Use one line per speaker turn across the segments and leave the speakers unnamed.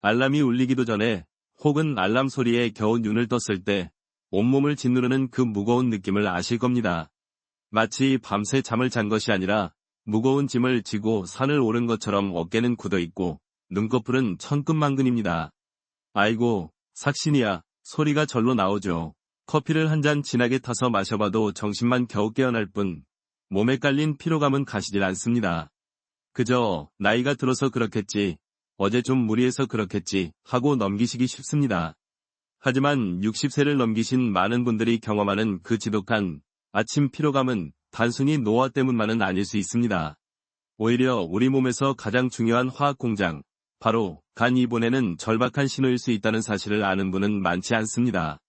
알람이 울리기도 전에 혹은 알람 소리에 겨우 눈을 떴을 때 온몸을 짓누르는 그 무거운 느낌을 아실 겁니다. 마치 밤새 잠을 잔 것이 아니라 무거운 짐을 지고 산을 오른 것처럼 어깨는 굳어있고 눈꺼풀은 천근만근입니다. 아이고, 삭신이야. 소리가 절로 나오죠. 커피를 한 잔 진하게 타서 마셔봐도 정신만 겨우 깨어날 뿐 몸에 깔린 피로감은 가시질 않습니다. 그저 나이가 들어서 그렇겠지, 어제 좀 무리해서 그렇겠지 하고 넘기시기 쉽습니다. 하지만 60세를 넘기신 많은 분들이 경험하는 그 지독한 아침 피로감은 단순히 노화 때문만은 아닐 수 있습니다. 오히려 우리 몸에서 가장 중요한 화학 공장, 바로 간이 보내는 절박한 신호일 수 있다는 사실을 아는 분은 많지 않습니다.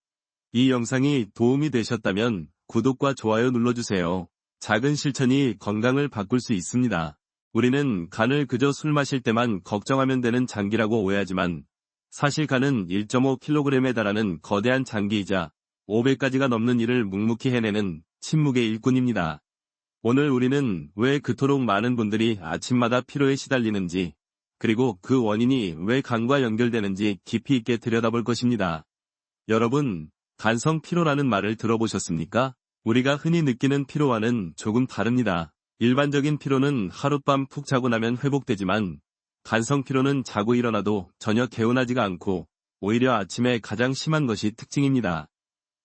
이 영상이 도움이 되셨다면 구독과 좋아요 눌러주세요. 작은 실천이 건강을 바꿀 수 있습니다. 우리는 간을 그저 술 마실 때만 걱정하면 되는 장기라고 오해하지만 사실 간은 1.5kg에 달하는 거대한 장기이자 500가지가 넘는 일을 묵묵히 해내는 침묵의 일꾼입니다. 오늘 우리는 왜 그토록 많은 분들이 아침마다 피로에 시달리는지, 그리고 그 원인이 왜 간과 연결되는지 깊이 있게 들여다볼 것입니다. 여러분, 간성 피로라는 말을 들어보셨습니까? 우리가 흔히 느끼는 피로와는 조금 다릅니다. 일반적인 피로는 하룻밤 푹 자고 나면 회복되지만 간성 피로는 자고 일어나도 전혀 개운하지가 않고 오히려 아침에 가장 심한 것이 특징입니다.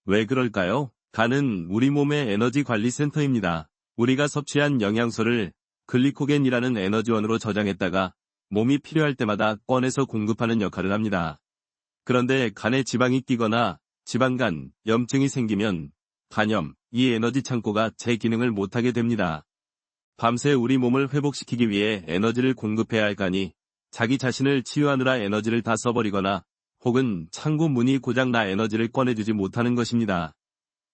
왜 그럴까요? 간은 우리 몸의 에너지 관리 센터입니다. 우리가 섭취한 영양소를 글리코겐이라는 에너지원으로 저장했다가 몸이 필요할 때마다 꺼내서 공급하는 역할을 합니다. 그런데 간에 지방이 끼거나 지방간, 염증이 생기면 간염, 이 에너지 창고가 제 기능을 못하게 됩니다. 밤새 우리 몸을 회복시키기 위해 에너지를 공급해야 할 간이 자기 자신을 치유하느라 에너지를 다 써버리거나 혹은 창고 문이 고장나 에너지를 꺼내주지 못하는 것입니다.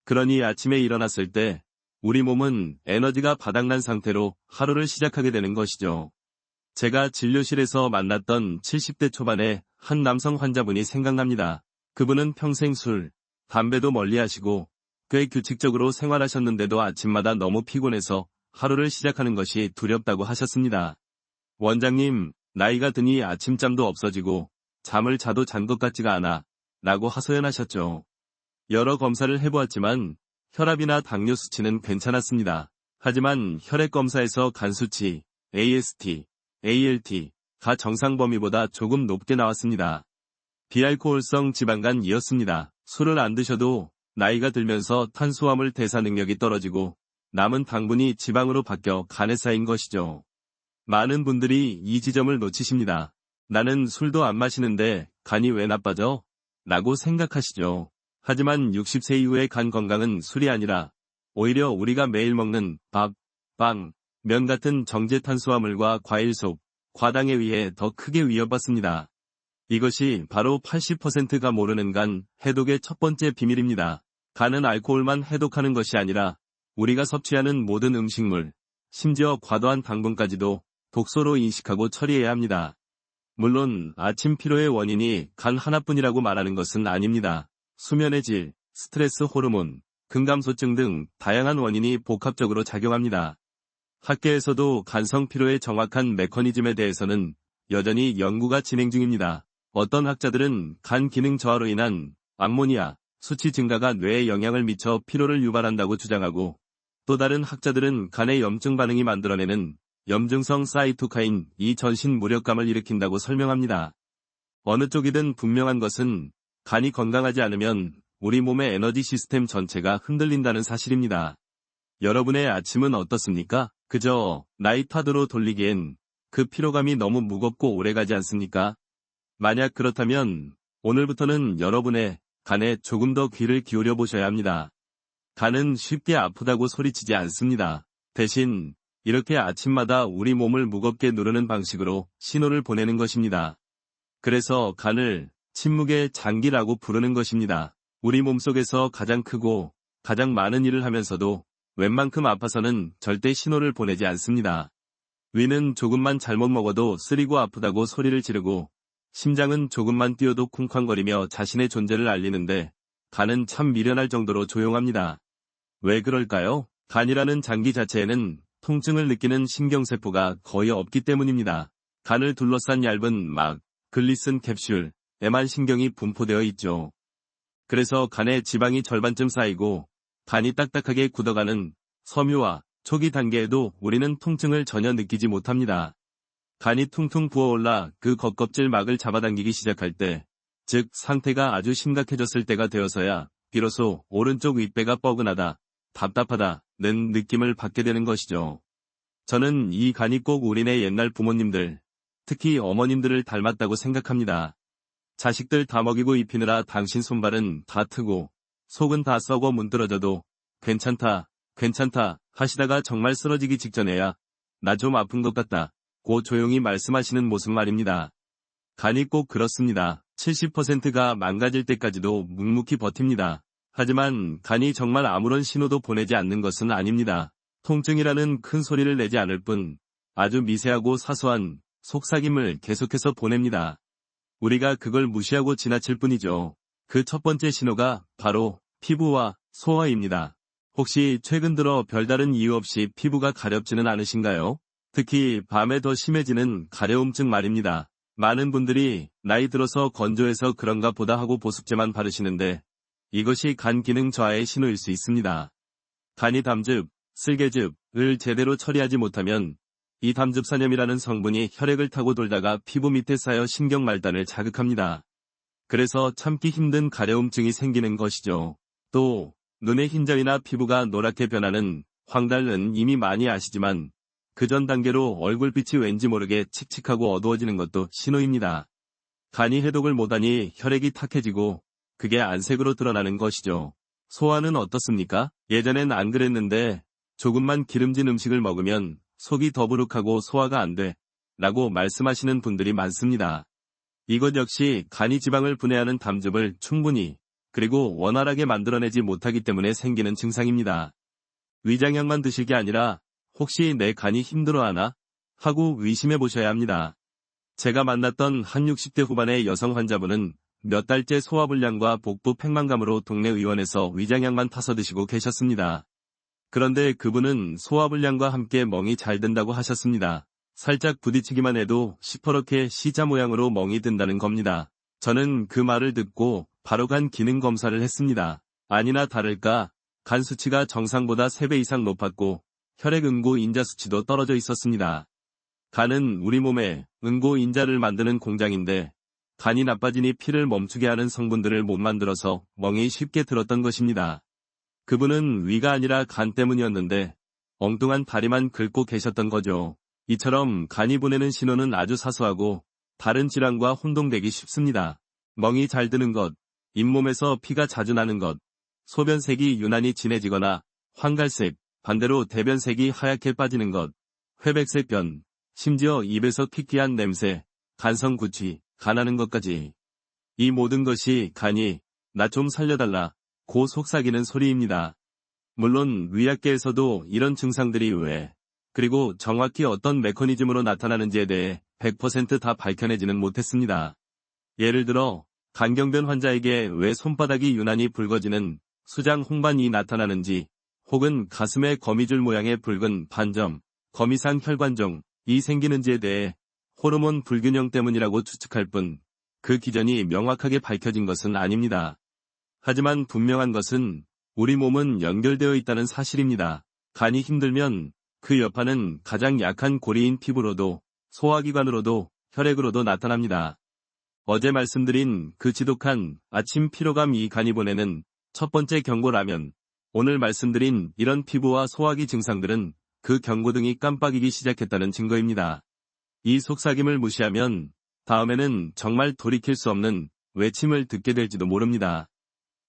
그러니 아침에 일어났을 때 우리 몸은 에너지가 바닥난 상태로 하루를 시작하게 되는 것이죠. 제가 진료실에서 만났던 70대 초반의 한 남성 환자분이 생각납니다. 그분은 평생 술, 담배도 멀리하시고 꽤 규칙적으로 생활하셨는데도 아침마다 너무 피곤해서 하루를 시작하는 것이 두렵다고 하셨습니다. 원장님, 나이가 드니 아침잠도 없어지고 잠을 자도 잔 것 같지가 않아 라고 하소연하셨죠. 여러 검사를 해보았지만 혈압이나 당뇨 수치는 괜찮았습니다. 하지만 혈액 검사에서 간 수치, AST, ALT가 정상 범위보다 조금 높게 나왔습니다. 비알코올성 지방간이었습니다. 술을 안 드셔도 나이가 들면서 탄수화물 대사 능력이 떨어지고 남은 당분이 지방으로 바뀌어 간에 쌓인 것이죠. 많은 분들이 이 지점을 놓치십니다. 나는 술도 안 마시는데 간이 왜 나빠져? 라고 생각하시죠. 하지만 60세 이후의 간 건강은 술이 아니라 오히려 우리가 매일 먹는 밥, 빵, 면 같은 정제 탄수화물과 과일 속, 과당에 의해 더 크게 위협받습니다. 이것이 바로 80%가 모르는 간 해독의 첫 번째 비밀입니다. 간은 알코올만 해독하는 것이 아니라 우리가 섭취하는 모든 음식물, 심지어 과도한 당분까지도 독소로 인식하고 처리해야 합니다. 물론 아침 피로의 원인이 간 하나뿐이라고 말하는 것은 아닙니다. 수면의 질, 스트레스 호르몬, 근감소증 등 다양한 원인이 복합적으로 작용합니다. 학계에서도 간성 피로의 정확한 메커니즘에 대해서는 여전히 연구가 진행 중입니다. 어떤 학자들은 간 기능 저하로 인한 암모니아 수치 증가가 뇌에 영향을 미쳐 피로를 유발한다고 주장하고, 또 다른 학자들은 간의 염증 반응이 만들어내는 염증성 사이토카인이 전신 무력감을 일으킨다고 설명합니다. 어느 쪽이든 분명한 것은 간이 건강하지 않으면 우리 몸의 에너지 시스템 전체가 흔들린다는 사실입니다. 여러분의 아침은 어떻습니까? 그저 나이타드로 돌리기엔 그 피로감이 너무 무겁고 오래가지 않습니까? 만약 그렇다면 오늘부터는 여러분의 간에 조금 더 귀를 기울여 보셔야 합니다. 간은 쉽게 아프다고 소리치지 않습니다. 대신 이렇게 아침마다 우리 몸을 무겁게 누르는 방식으로 신호를 보내는 것입니다. 그래서 간을 침묵의 장기라고 부르는 것입니다. 우리 몸속에서 가장 크고 가장 많은 일을 하면서도 웬만큼 아파서는 절대 신호를 보내지 않습니다. 위는 조금만 잘못 먹어도 쓰리고 아프다고 소리를 지르고, 심장은 조금만 뛰어도 쿵쾅거리며 자신의 존재를 알리는데 간은 참 미련할 정도로 조용합니다. 왜 그럴까요? 간이라는 장기 자체에는 통증을 느끼는 신경세포가 거의 없기 때문입니다. 간을 둘러싼 얇은 막, 글리슨 캡슐, 에만신경이 분포되어 있죠. 그래서 간에 지방이 절반쯤 쌓이고 간이 딱딱하게 굳어가는 섬유화 초기 단계에도 우리는 통증을 전혀 느끼지 못합니다. 간이 퉁퉁 부어올라 그 겉껍질 막을 잡아당기기 시작할 때, 즉 상태가 아주 심각해졌을 때가 되어서야 비로소 오른쪽 윗배가 뻐근하다, 답답하다는 느낌을 받게 되는 것이죠. 저는 이 간이 꼭 우리네 옛날 부모님들, 특히 어머님들을 닮았다고 생각합니다. 자식들 다 먹이고 입히느라 당신 손발은 다 트고 속은 다 썩어 문드러져도 괜찮다, 괜찮다 하시다가 정말 쓰러지기 직전에야 나 좀 아픈 것 같다 고 조용히 말씀하시는 모습 말입니다. 간이 꼭 그렇습니다. 70%가 망가질 때까지도 묵묵히 버팁니다. 하지만 간이 정말 아무런 신호도 보내지 않는 것은 아닙니다. 통증이라는 큰 소리를 내지 않을 뿐 아주 미세하고 사소한 속삭임을 계속해서 보냅니다. 우리가 그걸 무시하고 지나칠 뿐이죠. 그 첫 번째 신호가 바로 피부와 소화입니다. 혹시 최근 들어 별다른 이유 없이 피부가 가렵지는 않으신가요? 특히 밤에 더 심해지는 가려움증 말입니다. 많은 분들이 나이 들어서 건조해서 그런가 보다 하고 보습제만 바르시는데 이것이 간 기능 저하의 신호일 수 있습니다. 간이 담즙, 쓸개즙을 제대로 처리하지 못하면 이 담즙산염이라는 성분이 혈액을 타고 돌다가 피부 밑에 쌓여 신경 말단을 자극합니다. 그래서 참기 힘든 가려움증이 생기는 것이죠. 또 눈의 흰자위나 피부가 노랗게 변하는 황달은 이미 많이 아시지만 그 전 단계로 얼굴빛이 왠지 모르게 칙칙하고 어두워지는 것도 신호입니다. 간이 해독을 못하니 혈액이 탁해지고 그게 안색으로 드러나는 것이죠. 소화는 어떻습니까? 예전엔 안 그랬는데 조금만 기름진 음식을 먹으면 속이 더부룩하고 소화가 안 돼 라고 말씀하시는 분들이 많습니다. 이것 역시 간이 지방을 분해하는 담즙을 충분히 그리고 원활하게 만들어내지 못하기 때문에 생기는 증상입니다. 위장약만 드실 게 아니라 혹시 내 간이 힘들어하나? 하고 의심해 보셔야 합니다. 제가 만났던 한 60대 후반의 여성 환자분은 몇 달째 소화불량과 복부 팽만감으로 동네 의원에서 위장약만 타서 드시고 계셨습니다. 그런데 그분은 소화불량과 함께 멍이 잘 든다고 하셨습니다. 살짝 부딪히기만 해도 시퍼렇게 C자 모양으로 멍이 든다는 겁니다. 저는 그 말을 듣고 바로 간 기능 검사를 했습니다. 아니나 다를까 간 수치가 정상보다 3배 이상 높았고 혈액 응고인자 수치도 떨어져 있었습니다. 간은 우리 몸에 응고인자를 만드는 공장인데 간이 나빠지니 피를 멈추게 하는 성분들을 못 만들어서 멍이 쉽게 들었던 것입니다. 그분은 위가 아니라 간 때문이었는데 엉뚱한 다리만 긁고 계셨던 거죠. 이처럼 간이 보내는 신호는 아주 사소하고 다른 질환과 혼동되기 쉽습니다. 멍이 잘 드는 것, 잇몸에서 피가 자주 나는 것, 소변색이 유난히 진해지거나 황갈색, 반대로 대변색이 하얗게 빠지는 것, 회백색 변, 심지어 입에서 퀴퀴한 냄새, 간성 구취, 간하는 것까지. 이 모든 것이 간이 나 좀 살려달라 고 속삭이는 소리입니다. 물론 의학계에서도 이런 증상들이 왜, 그리고 정확히 어떤 메커니즘으로 나타나는지에 대해 100% 다 밝혀내지는 못했습니다. 예를 들어 간경변 환자에게 왜 손바닥이 유난히 붉어지는 수장 홍반이 나타나는지 혹은 가슴에 거미줄 모양의 붉은 반점, 거미상 혈관종이 생기는지에 대해 호르몬 불균형 때문이라고 추측할 뿐 그 기전이 명확하게 밝혀진 것은 아닙니다. 하지만 분명한 것은 우리 몸은 연결되어 있다는 사실입니다. 간이 힘들면 그 여파는 가장 약한 고리인 피부로도 소화기관으로도 혈액으로도 나타납니다. 어제 말씀드린 그 지독한 아침 피로감 이 간이 보내는 첫 번째 경고라면 오늘 말씀드린 이런 피부와 소화기 증상들은 그 경고등이 깜빡이기 시작했다는 증거입니다. 이 속삭임을 무시하면 다음에는 정말 돌이킬 수 없는 외침을 듣게 될지도 모릅니다.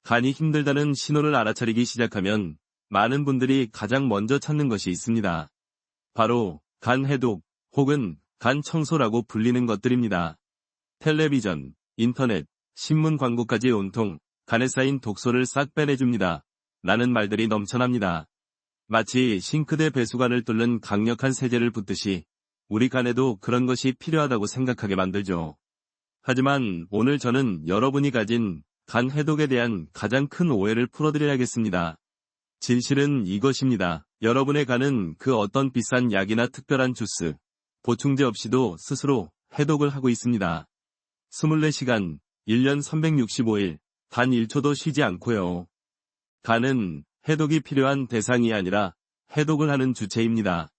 간이 힘들다는 신호를 알아차리기 시작하면 많은 분들이 가장 먼저 찾는 것이 있습니다. 바로 간 해독 혹은 간 청소라고 불리는 것들입니다. 텔레비전, 인터넷, 신문 광고까지 온통 간에 쌓인 독소를 싹 빼내줍니다. 라는 말들이 넘쳐납니다. 마치 싱크대 배수관을 뚫는 강력한 세제를 붓듯이 우리 간에도 그런 것이 필요하다고 생각하게 만들죠. 하지만 오늘 저는 여러분이 가진 간 해독에 대한 가장 큰 오해를 풀어드려야겠습니다. 진실은 이것입니다. 여러분의 간은 그 어떤 비싼 약이나 특별한 주스, 보충제 없이도 스스로 해독을 하고 있습니다. 24시간, 1년 365일, 단 1초도 쉬지 않고요. 간은 해독이 필요한 대상이 아니라 해독을 하는 주체입니다.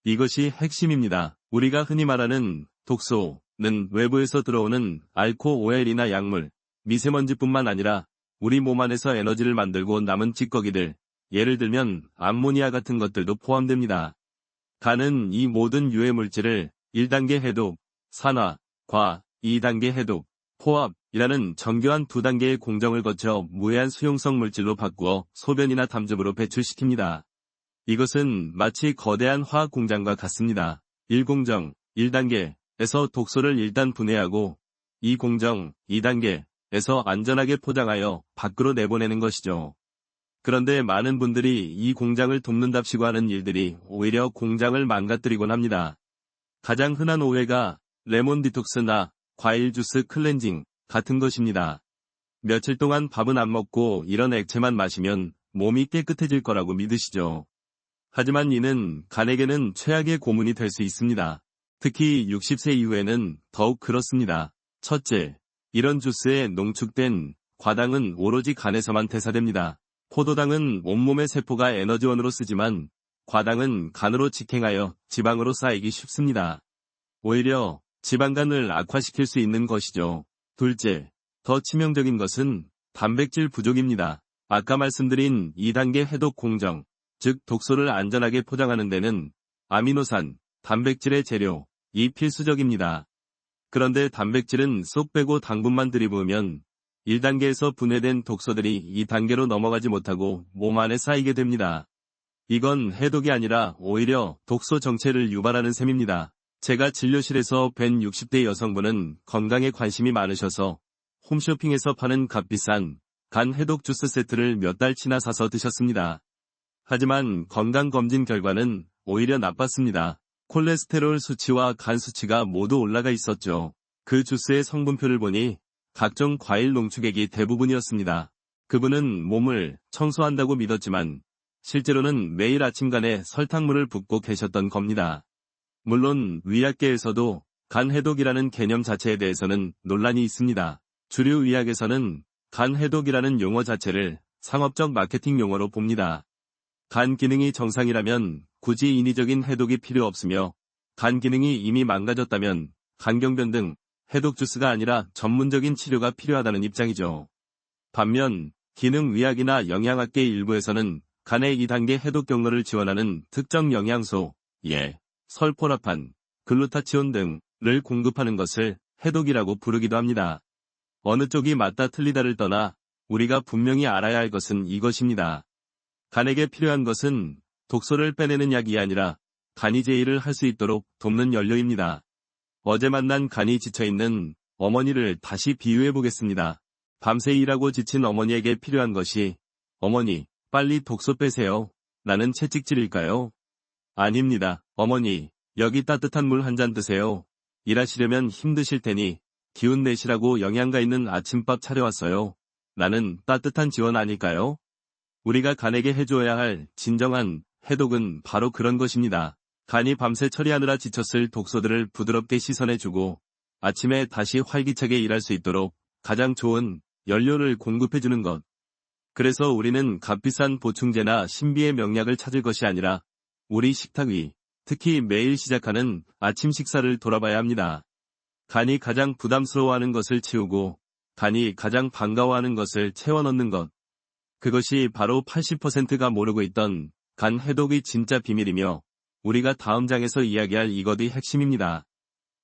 이것이 핵심입니다. 우리가 흔히 말하는 독소는 외부에서 들어오는 알코 오일이나 약물, 미세먼지뿐만 아니라 우리 몸 안에서 에너지를 만들고 남은 찌꺼기들, 예를 들면 암모니아 같은 것들도 포함됩니다. 간은 이 모든 유해 물질을 1단계 해독, 산화, 과, 2단계 해독, 포압이라는 정교한 2단계의 공정을 거쳐 무해한 수용성 물질로 바꾸어 소변이나 담즙으로 배출시킵니다. 이것은 마치 거대한 화학 공장과 같습니다. 1공정, 1단계에서 독소를 일단 분해하고 2공정, 2단계에서 안전하게 포장하여 밖으로 내보내는 것이죠. 그런데 많은 분들이 이 공장을 돕는답시고 하는 일들이 오히려 공장을 망가뜨리곤 합니다. 가장 흔한 오해가 레몬 디톡스나 과일 주스 클렌징 같은 것입니다. 며칠 동안 밥은 안 먹고 이런 액체만 마시면 몸이 깨끗해질 거라고 믿으시죠. 하지만 이는 간에게는 최악의 고문이 될 수 있습니다. 특히 60세 이후에는 더욱 그렇습니다. 첫째, 이런 주스에 농축된 과당은 오로지 간에서만 대사됩니다. 포도당은 온몸의 세포가 에너지원으로 쓰지만 과당은 간으로 직행하여 지방으로 쌓이기 쉽습니다. 오히려 지방간을 악화시킬 수 있는 것이죠. 둘째, 더 치명적인 것은 단백질 부족입니다. 아까 말씀드린 2단계 해독 공정, 즉 독소를 안전하게 포장하는 데는 아미노산, 단백질의 재료, 이 필수적입니다. 그런데 단백질은 쏙 빼고 당분만 들이부으면 1단계에서 분해된 독소들이 2단계로 넘어가지 못하고 몸 안에 쌓이게 됩니다. 이건 해독이 아니라 오히려 독소 정체를 유발하는 셈입니다. 제가 진료실에서 뵌 60대 여성분은 건강에 관심이 많으셔서 홈쇼핑에서 파는 값비싼 간 해독 주스 세트를 몇 달치나 사서 드셨습니다. 하지만 건강검진 결과는 오히려 나빴습니다. 콜레스테롤 수치와 간 수치가 모두 올라가 있었죠. 그 주스의 성분표를 보니 각종 과일 농축액이 대부분이었습니다. 그분은 몸을 청소한다고 믿었지만 실제로는 매일 아침 간에 설탕물을 붓고 계셨던 겁니다. 물론 의학계에서도 간 해독이라는 개념 자체에 대해서는 논란이 있습니다. 주류 의학에서는 간 해독이라는 용어 자체를 상업적 마케팅 용어로 봅니다. 간 기능이 정상이라면 굳이 인위적인 해독이 필요 없으며 간 기능이 이미 망가졌다면 간경변 등 해독 주스가 아니라 전문적인 치료가 필요하다는 입장이죠. 반면 기능의학이나 영양학계 일부에서는 간의 2단계 해독 경로를 지원하는 특정 영양소, 설포라판, 글루타치온 등을 공급하는 것을 해독이라고 부르기도 합니다. 어느 쪽이 맞다 틀리다를 떠나 우리가 분명히 알아야 할 것은 이것입니다. 간에게 필요한 것은 독소를 빼내는 약이 아니라 간이 제 일을 할 수 있도록 돕는 연료입니다. 어제 만난 간이 지쳐있는 어머니를 다시 비유해 보겠습니다. 밤새 일하고 지친 어머니에게 필요한 것이 어머니, 빨리 독소 빼세요 라는 채찍질일까요? 아닙니다. 어머니, 여기 따뜻한 물 한 잔 드세요. 일하시려면 힘드실 테니 기운 내시라고 영양가 있는 아침밥 차려왔어요. 라는 따뜻한 지원 아닐까요? 우리가 간에게 해줘야 할 진정한 해독은 바로 그런 것입니다. 간이 밤새 처리하느라 지쳤을 독소들을 부드럽게 씻어내주고 아침에 다시 활기차게 일할 수 있도록 가장 좋은 연료를 공급해주는 것. 그래서 우리는 값비싼 보충제나 신비의 명약을 찾을 것이 아니라 우리 식탁 위, 특히 매일 시작하는 아침 식사를 돌아봐야 합니다. 간이 가장 부담스러워하는 것을 치우고 간이 가장 반가워하는 것을 채워 넣는 것. 그것이 바로 80%가 모르고 있던 간 해독의 진짜 비밀이며 우리가 다음 장에서 이야기할 이것의 핵심입니다.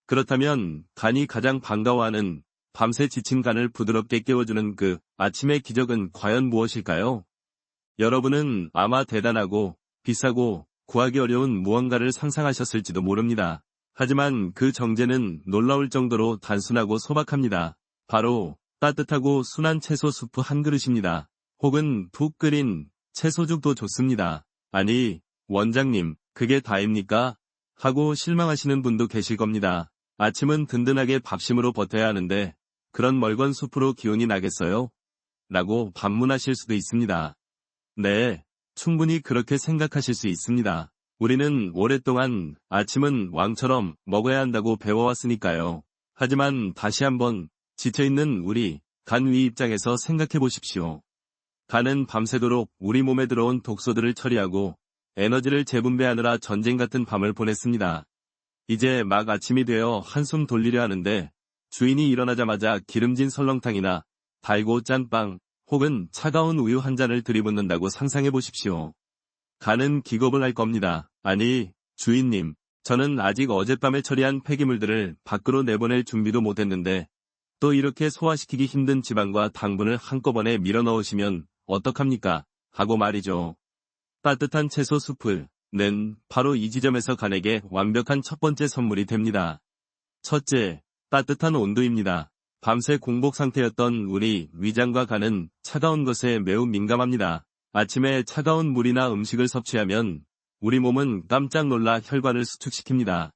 그렇다면 간이 가장 반가워하는 밤새 지친 간을 부드럽게 깨워주는 그 아침의 기적은 과연 무엇일까요? 여러분은 아마 대단하고 비싸고 구하기 어려운 무언가를 상상하셨을지도 모릅니다. 하지만 그 정제는 놀라울 정도로 단순하고 소박합니다. 바로 따뜻하고 순한 채소 수프 한 그릇입니다. 혹은 푹 끓인 채소죽도 좋습니다. 아니, 원장님, 그게 다입니까? 하고 실망하시는 분도 계실 겁니다. 아침은 든든하게 밥심으로 버텨야 하는데 그런 멀건 수프로 기운이 나겠어요? 라고 반문하실 수도 있습니다. 네, 충분히 그렇게 생각하실 수 있습니다. 우리는 오랫동안 아침은 왕처럼 먹어야 한다고 배워왔으니까요. 하지만 다시 한번 지쳐있는 우리 간위 입장에서 생각해 보십시오. 간은 밤새도록 우리 몸에 들어온 독소들을 처리하고 에너지를 재분배하느라 전쟁 같은 밤을 보냈습니다. 이제 막 아침이 되어 한숨 돌리려 하는데 주인이 일어나자마자 기름진 설렁탕이나 달고 짠 빵 혹은 차가운 우유 한 잔을 들이붓는다고 상상해 보십시오. 간은 기겁을 할 겁니다. 아니, 주인님, 저는 아직 어젯밤에 처리한 폐기물들을 밖으로 내보낼 준비도 못했는데 또 이렇게 소화시키기 힘든 지방과 당분을 한꺼번에 밀어넣으시면 어떡합니까? 하고 말이죠. 따뜻한 채소 수프는 바로 이 지점에서 간에게 완벽한 첫 번째 선물이 됩니다. 첫째, 따뜻한 온도입니다. 밤새 공복 상태였던 우리 위장과 간은 차가운 것에 매우 민감합니다. 아침에 차가운 물이나 음식을 섭취하면 우리 몸은 깜짝 놀라 혈관을 수축시킵니다.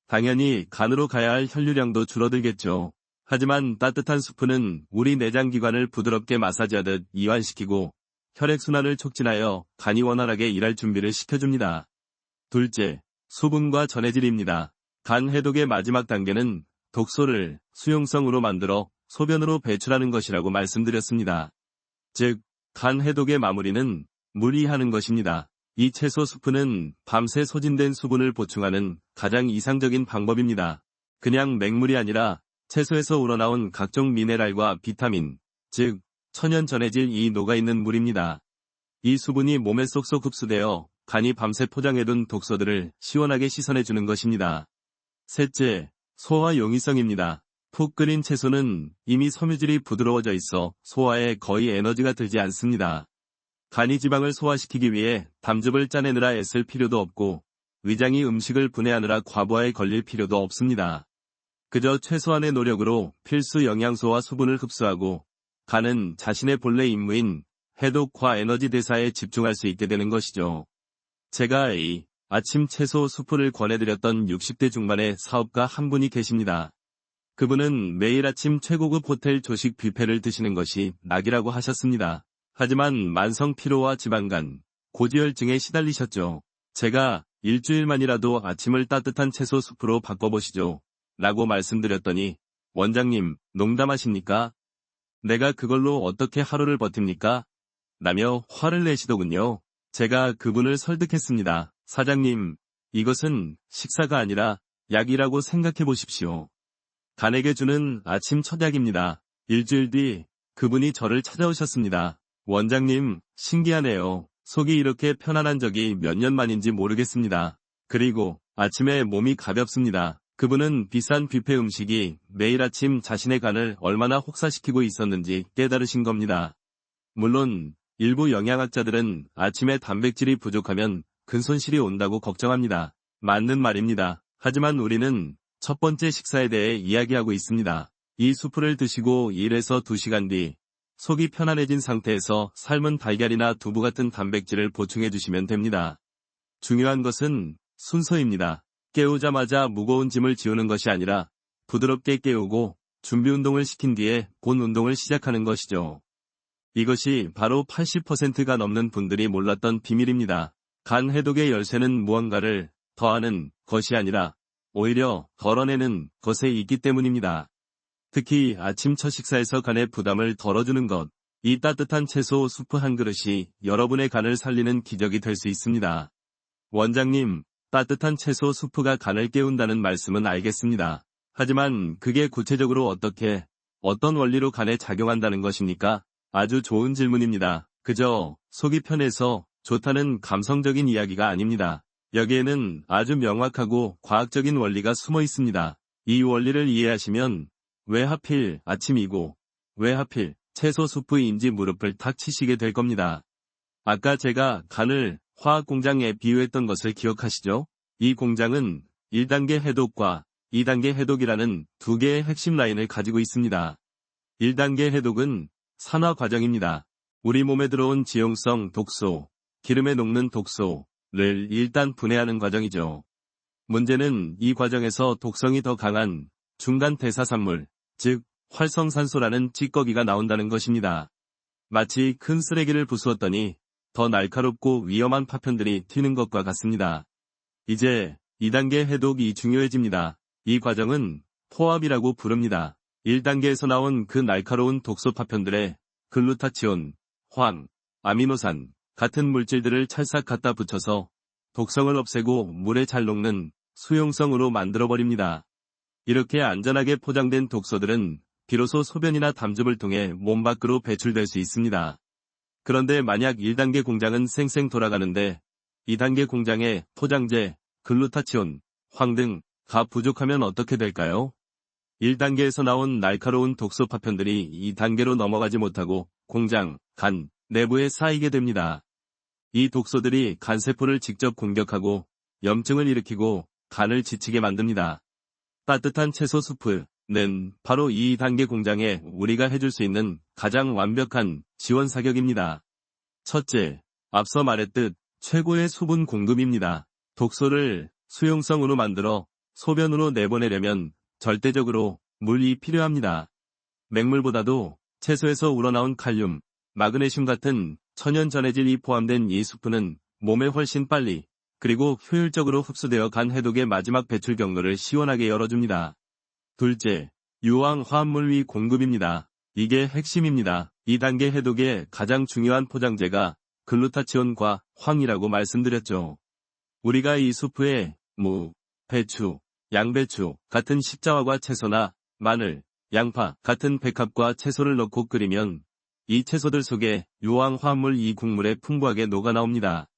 당연히 간으로 가야 할 혈류량도 줄어들겠죠. 하지만 따뜻한 수프는 우리 내장기관을 부드럽게 마사지하듯 이완시키고 혈액순환을 촉진하여 간이 원활하게 일할 준비를 시켜줍니다. 둘째, 수분과 전해질입니다. 간 해독의 마지막 단계는 독소를 수용성으로 만들어 소변으로 배출하는 것이라고 말씀드렸습니다. 즉, 간 해독의 마무리는 물이 하는 것입니다. 이 채소 수프는 밤새 소진된 수분을 보충하는 가장 이상적인 방법입니다. 그냥 맹물이 아니라 채소에서 우러나온 각종 미네랄과 비타민, 즉 천연 전해질이 녹아있는 물입니다. 이 수분이 몸에 쏙쏙 흡수되어 간이 밤새 포장해둔 독소들을 시원하게 씻어내주는 것입니다. 셋째, 소화 용이성입니다. 푹 끓인 채소는 이미 섬유질이 부드러워져 있어 소화에 거의 에너지가 들지 않습니다. 간이 지방을 소화시키기 위해 담즙을 짜내느라 애쓸 필요도 없고 위장이 음식을 분해하느라 과부하에 걸릴 필요도 없습니다. 그저 최소한의 노력으로 필수 영양소와 수분을 흡수하고 간은 자신의 본래 임무인 해독과 에너지 대사에 집중할 수 있게 되는 것이죠. 제가 이 아침 채소 수프를 권해드렸던 60대 중반의 사업가 한 분이 계십니다. 그분은 매일 아침 최고급 호텔 조식 뷔페를 드시는 것이 낙이라고 하셨습니다. 하지만 만성 피로와 지방간, 고지혈증에 시달리셨죠. 제가 일주일만이라도 아침을 따뜻한 채소 수프로 바꿔보시죠. 라고 말씀드렸더니 원장님, 농담하십니까? 내가 그걸로 어떻게 하루를 버팁니까? 라며 화를 내시더군요. 제가 그분을 설득했습니다. 사장님, 이것은 식사가 아니라 약이라고 생각해 보십시오. 간에게 주는 아침 첫 약입니다. 일주일 뒤 그분이 저를 찾아오셨습니다. 원장님, 신기하네요. 속이 이렇게 편안한 적이 몇 년 만인지 모르겠습니다. 그리고 아침에 몸이 가볍습니다. 그분은 비싼 뷔페 음식이 매일 아침 자신의 간을 얼마나 혹사시키고 있었는지 깨달으신 겁니다. 물론 일부 영양학자들은 아침에 단백질이 부족하면 근손실이 온다고 걱정합니다. 맞는 말입니다. 하지만 우리는 첫 번째 식사에 대해 이야기하고 있습니다. 이 수프를 드시고 1에서 2시간 뒤 속이 편안해진 상태에서 삶은 달걀이나 두부 같은 단백질을 보충해 주시면 됩니다. 중요한 것은 순서입니다. 깨우자마자 무거운 짐을 지우는 것이 아니라 부드럽게 깨우고 준비 운동을 시킨 뒤에 본 운동을 시작하는 것이죠. 이것이 바로 80%가 넘는 분들이 몰랐던 비밀입니다. 간 해독의 열쇠는 무언가를 더하는 것이 아니라 오히려 덜어내는 것에 있기 때문입니다. 특히 아침 첫 식사에서 간의 부담을 덜어주는 것, 이 따뜻한 채소 수프 한 그릇이 여러분의 간을 살리는 기적이 될 수 있습니다. 원장님, 따뜻한 채소 수프가 간을 깨운다는 말씀은 알겠습니다. 하지만 그게 구체적으로 어떤 원리로 간에 작용한다는 것입니까? 아주 좋은 질문입니다. 그저 속이 편해서 좋다는 감성적인 이야기가 아닙니다. 여기에는 아주 명확하고 과학적인 원리가 숨어 있습니다. 이 원리를 이해하시면 왜 하필 아침이고 왜 하필 채소 수프인지 무릎을 탁 치시게 될 겁니다. 아까 제가 간을 화학공장에 비유했던 것을 기억하시죠? 이 공장은 1단계 해독과 2단계 해독이라는 두 개의 핵심 라인을 가지고 있습니다. 1단계 해독은 산화 과정입니다. 우리 몸에 들어온 지용성 독소, 기름에 녹는 독소를 일단 분해하는 과정이죠. 문제는 이 과정에서 독성이 더 강한 중간 대사산물, 즉 활성산소라는 찌꺼기가 나온다는 것입니다. 마치 큰 쓰레기를 부수었더니 더 날카롭고 위험한 파편들이 튀는 것과 같습니다. 이제 2단계 해독이 중요해집니다. 이 과정은 포함이라고 부릅니다. 1단계에서 나온 그 날카로운 독소 파편들에 글루타치온, 황, 아미노산 같은 물질들을 찰싹 갖다 붙여서 독성을 없애고 물에 잘 녹는 수용성으로 만들어버립니다. 이렇게 안전하게 포장된 독소들은 비로소 소변이나 담즙을 통해 몸 밖으로 배출될 수 있습니다. 그런데 만약 1단계 공장은 쌩쌩 돌아가는데 2단계 공장에 포장재, 글루타치온, 황 등가 부족하면 어떻게 될까요? 1단계에서 나온 날카로운 독소 파편들이 2단계로 넘어가지 못하고 공장, 간, 내부에 쌓이게 됩니다. 이 독소들이 간세포를 직접 공격하고 염증을 일으키고 간을 지치게 만듭니다. 따뜻한 채소 수프는 바로 2단계 공장에 우리가 해줄 수 있는 가장 완벽한 지원 사격입니다. 첫째, 앞서 말했듯 최고의 수분 공급입니다. 독소를 수용성으로 만들어 소변으로 내보내려면 절대적으로 물이 필요합니다. 맹물보다도 채소에서 우러나온 칼륨, 마그네슘 같은 천연 전해질이 포함된 이 수프는 몸에 훨씬 빨리 그리고 효율적으로 흡수되어 간 해독의 마지막 배출 경로를 시원하게 열어줍니다. 둘째, 유황 화합물 공급입니다. 이게 핵심입니다. 2단계 해독의 가장 중요한 포장재가 글루타치온과 황이라고 말씀드렸죠. 우리가 이 수프에 무, 배추, 양배추 같은 십자화과 채소나 마늘, 양파 같은 백합과 채소를 넣고 끓이면 이 채소들 속에 유황 화합물 이 국물에 풍부하게 녹아나옵니다.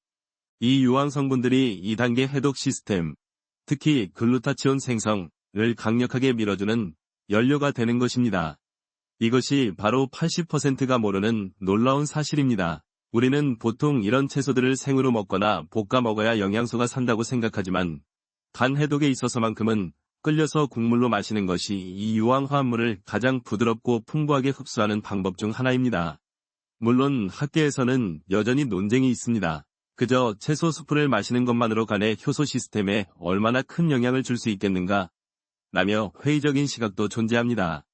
이 유황 성분들이 2단계 해독 시스템, 특히 글루타치온 생성을 강력하게 밀어주는 연료가 되는 것입니다. 이것이 바로 80%가 모르는 놀라운 사실입니다. 우리는 보통 이런 채소들을 생으로 먹거나 볶아 먹어야 영양소가 산다고 생각하지만 간 해독에 있어서만큼은 끓여서 국물로 마시는 것이 이 유황 화합물을 가장 부드럽고 풍부하게 흡수하는 방법 중 하나입니다. 물론 학계에서는 여전히 논쟁이 있습니다. 그저 채소 수프를 마시는 것만으로 간의 효소 시스템에 얼마나 큰 영향을 줄 수 있겠는가 라며 회의적인 시각도 존재합니다.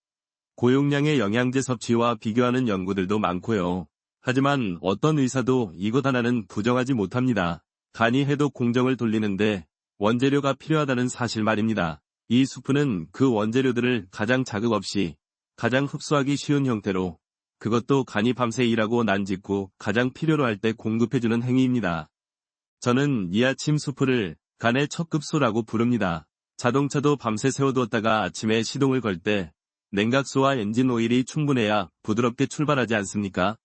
고용량의 영양제 섭취와 비교하는 연구들도 많고요. 하지만 어떤 의사도 이것 하나는 부정하지 못합니다. 간이 해독 공정을 돌리는데 원재료가 필요하다는 사실 말입니다. 이 수프는 그 원재료들을 가장 자극 없이 가장 흡수하기 쉬운 형태로 그것도 간이 밤새 일하고 난 직후 가장 필요로 할 때 공급해주는 행위입니다. 저는 이 아침 수프를 간의 첫 급소라고 부릅니다. 자동차도 밤새 세워두었다가 아침에 시동을 걸 때 냉각수와 엔진 오일이 충분해야 부드럽게 출발하지 않습니까?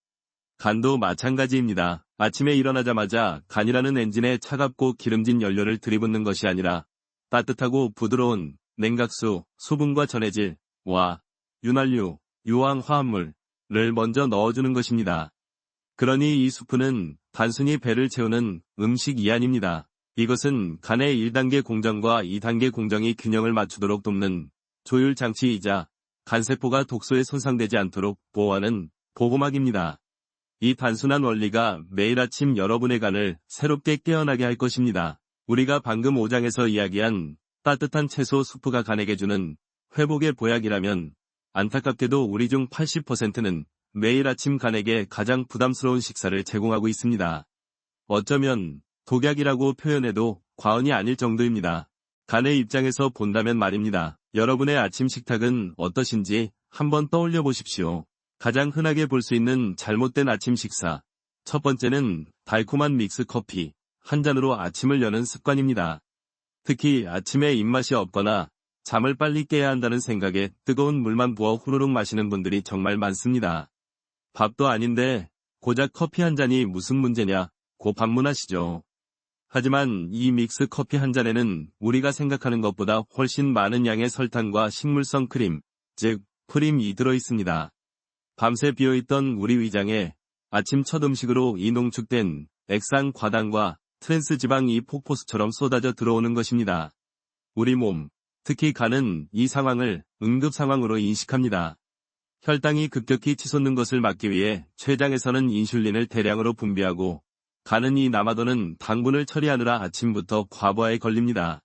간도 마찬가지입니다. 아침에 일어나자마자 간이라는 엔진에 차갑고 기름진 연료를 들이붓는 것이 아니라 따뜻하고 부드러운 냉각수, 수분과 전해질, 와, 윤활유, 유황 화합물을 먼저 넣어주는 것입니다. 그러니 이 수프는 단순히 배를 채우는 음식이 아닙니다. 이것은 간의 1단계 공정과 2단계 공정이 균형을 맞추도록 돕는 조율 장치이자 간세포가 독소에 손상되지 않도록 보호하는 보호막입니다. 이 단순한 원리가 매일 아침 여러분의 간을 새롭게 깨어나게 할 것입니다. 우리가 방금 5장에서 이야기한 따뜻한 채소 수프가 간에게 주는 회복의 보약이라면 안타깝게도 우리 중 80%는 매일 아침 간에게 가장 부담스러운 식사를 제공하고 있습니다. 어쩌면 독약이라고 표현해도 과언이 아닐 정도입니다. 간의 입장에서 본다면 말입니다. 여러분의 아침 식탁은 어떠신지 한번 떠올려 보십시오. 가장 흔하게 볼 수 있는 잘못된 아침 식사. 첫 번째는 달콤한 믹스 커피 한 잔으로 아침을 여는 습관입니다. 특히 아침에 입맛이 없거나 잠을 빨리 깨야 한다는 생각에 뜨거운 물만 부어 후루룩 마시는 분들이 정말 많습니다. 밥도 아닌데 고작 커피 한 잔이 무슨 문제냐고 반문하시죠. 하지만 이 믹스 커피 한 잔에는 우리가 생각하는 것보다 훨씬 많은 양의 설탕과 식물성 크림, 즉 프림이 들어있습니다. 밤새 비어있던 우리 위장에 아침 첫 음식으로 이 농축된 액상 과당과 트랜스 지방이 폭포수처럼 쏟아져 들어오는 것입니다. 우리 몸, 특히 간은 이 상황을 응급 상황으로 인식합니다. 혈당이 급격히 치솟는 것을 막기 위해 췌장에서는 인슐린을 대량으로 분비하고 간은 이 남아도는 당분을 처리하느라 아침부터 과부하에 걸립니다.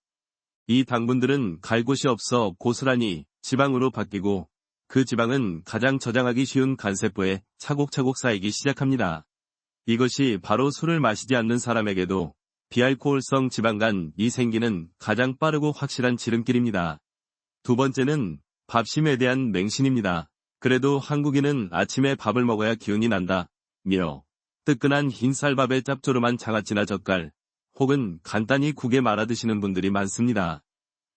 이 당분들은 갈 곳이 없어 고스란히 지방으로 바뀌고 그 지방은 가장 저장하기 쉬운 간세포에 차곡차곡 쌓이기 시작합니다. 이것이 바로 술을 마시지 않는 사람에게도 비알코올성 지방간이 생기는 가장 빠르고 확실한 지름길입니다. 두 번째는 밥심에 대한 맹신입니다. 그래도 한국인은 아침에 밥을 먹어야 기운이 난다. 며 뜨끈한 흰쌀밥에 짭조름한 장아찌나 젓갈, 혹은 간단히 국에 말아 드시는 분들이 많습니다.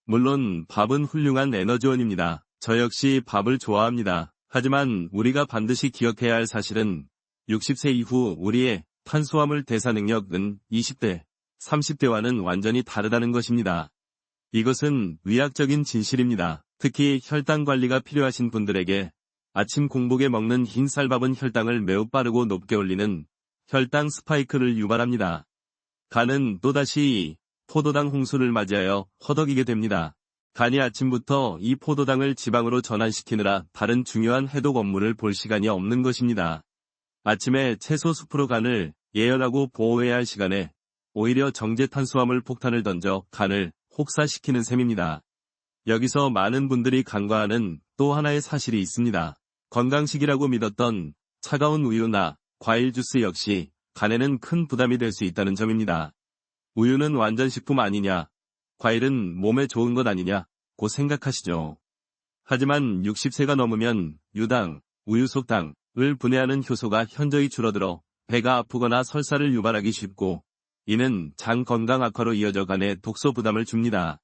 물론 밥은 훌륭한 에너지원입니다. 저 역시 밥을 좋아합니다. 하지만 우리가 반드시 기억해야 할 사실은 60세 이후 우리의 탄수화물 대사 능력은 20대, 30대와는 완전히 다르다는 것입니다. 이것은 의학적인 진실입니다. 특히 혈당 관리가 필요하신 분들에게 아침 공복에 먹는 흰쌀밥은 혈당을 매우 빠르고 높게 올리는 혈당 스파이크를 유발합니다. 간은 또다시 포도당 홍수를 맞이하여 허덕이게 됩니다. 간이 아침부터 이 포도당을 지방으로 전환시키느라 다른 중요한 해독 업무를 볼 시간이 없는 것입니다. 아침에 채소 숲으로 간을 예열하고 보호해야 할 시간에 오히려 정제 탄수화물 폭탄을 던져 간을 혹사시키는 셈입니다. 여기서 많은 분들이 간과하는 또 하나의 사실이 있습니다. 건강식이라고 믿었던 차가운 우유나 과일 주스 역시 간에는 큰 부담이 될 수 있다는 점입니다. 우유는 완전 식품 아니냐, 과일은 몸에 좋은 것 아니냐고 생각하시죠. 하지만 60세가 넘으면 유당, 우유 속 당을 분해하는 효소가 현저히 줄어들어 배가 아프거나 설사를 유발하기 쉽고, 이는 장 건강 악화로 이어져 간에 독소 부담을 줍니다.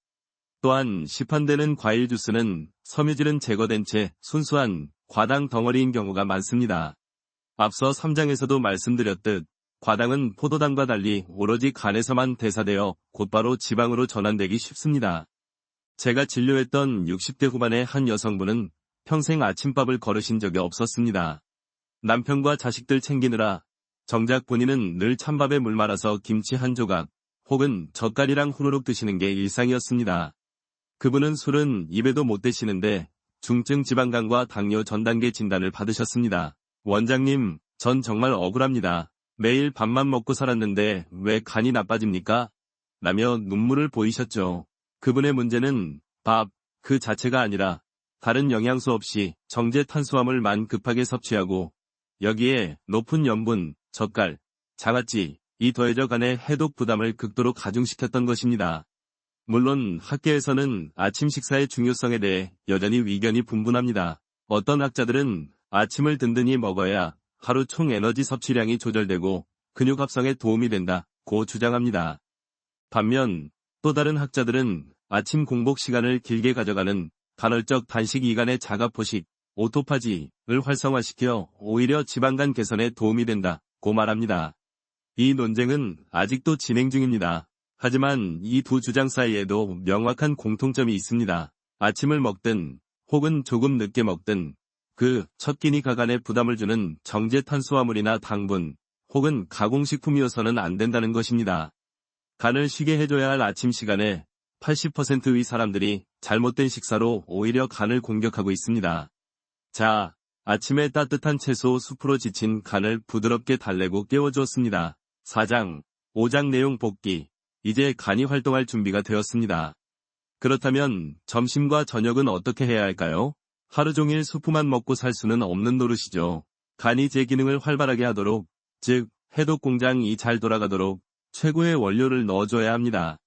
또한 시판되는 과일 주스는 섬유질은 제거된 채 순수한 과당 덩어리인 경우가 많습니다. 앞서 3장에서도 말씀드렸듯 과당은 포도당과 달리 오로지 간에서만 대사되어 곧바로 지방으로 전환되기 쉽습니다. 제가 진료했던 60대 후반의 한 여성분은 평생 아침밥을 거르신 적이 없었습니다. 남편과 자식들 챙기느라 정작 본인은 늘 찬밥에 물 말아서 김치 한 조각 혹은 젓갈이랑 후루룩 드시는 게 일상이었습니다. 그분은 술은 입에도 못 대시는데 중증 지방간과 당뇨 전 단계 진단을 받으셨습니다. 원장님, 전 정말 억울합니다. 매일 밥만 먹고 살았는데 왜 간이 나빠집니까? 라며 눈물을 보이셨죠. 그분의 문제는 밥 그 자체가 아니라 다른 영양소 없이 정제 탄수화물만 급하게 섭취하고 여기에 높은 염분, 젓갈, 장아찌, 이 더해져 간의 해독 부담을 극도로 가중시켰던 것입니다. 물론 학계에서는 아침 식사의 중요성에 대해 여전히 의견이 분분합니다. 어떤 학자들은 아침을 든든히 먹어야 하루 총 에너지 섭취량이 조절되고 근육 합성에 도움이 된다고 주장합니다. 반면 또 다른 학자들은 아침 공복 시간을 길게 가져가는 간헐적 단식 2간의 자가포식, 오토파지를 활성화시켜 오히려 지방간 개선에 도움이 된다고 말합니다. 이 논쟁은 아직도 진행 중입니다. 하지만 이 두 주장 사이에도 명확한 공통점이 있습니다. 아침을 먹든 혹은 조금 늦게 먹든 그 첫 끼니 간에 부담을 주는 정제 탄수화물이나 당분 혹은 가공식품이어서는 안 된다는 것입니다. 간을 쉬게 해줘야 할 아침 시간에 80%의 사람들이 잘못된 식사로 오히려 간을 공격하고 있습니다. 자, 아침에 따뜻한 채소 숲으로 지친 간을 부드럽게 달래고 깨워주었습니다. 4장, 5장 내용 복기. 이제 간이 활동할 준비가 되었습니다. 그렇다면 점심과 저녁은 어떻게 해야 할까요? 하루 종일 수프만 먹고 살 수는 없는 노릇이죠. 간이 제 기능을 활발하게 하도록, 즉 해독 공장이 잘 돌아가도록 최고의 원료를 넣어줘야 합니다.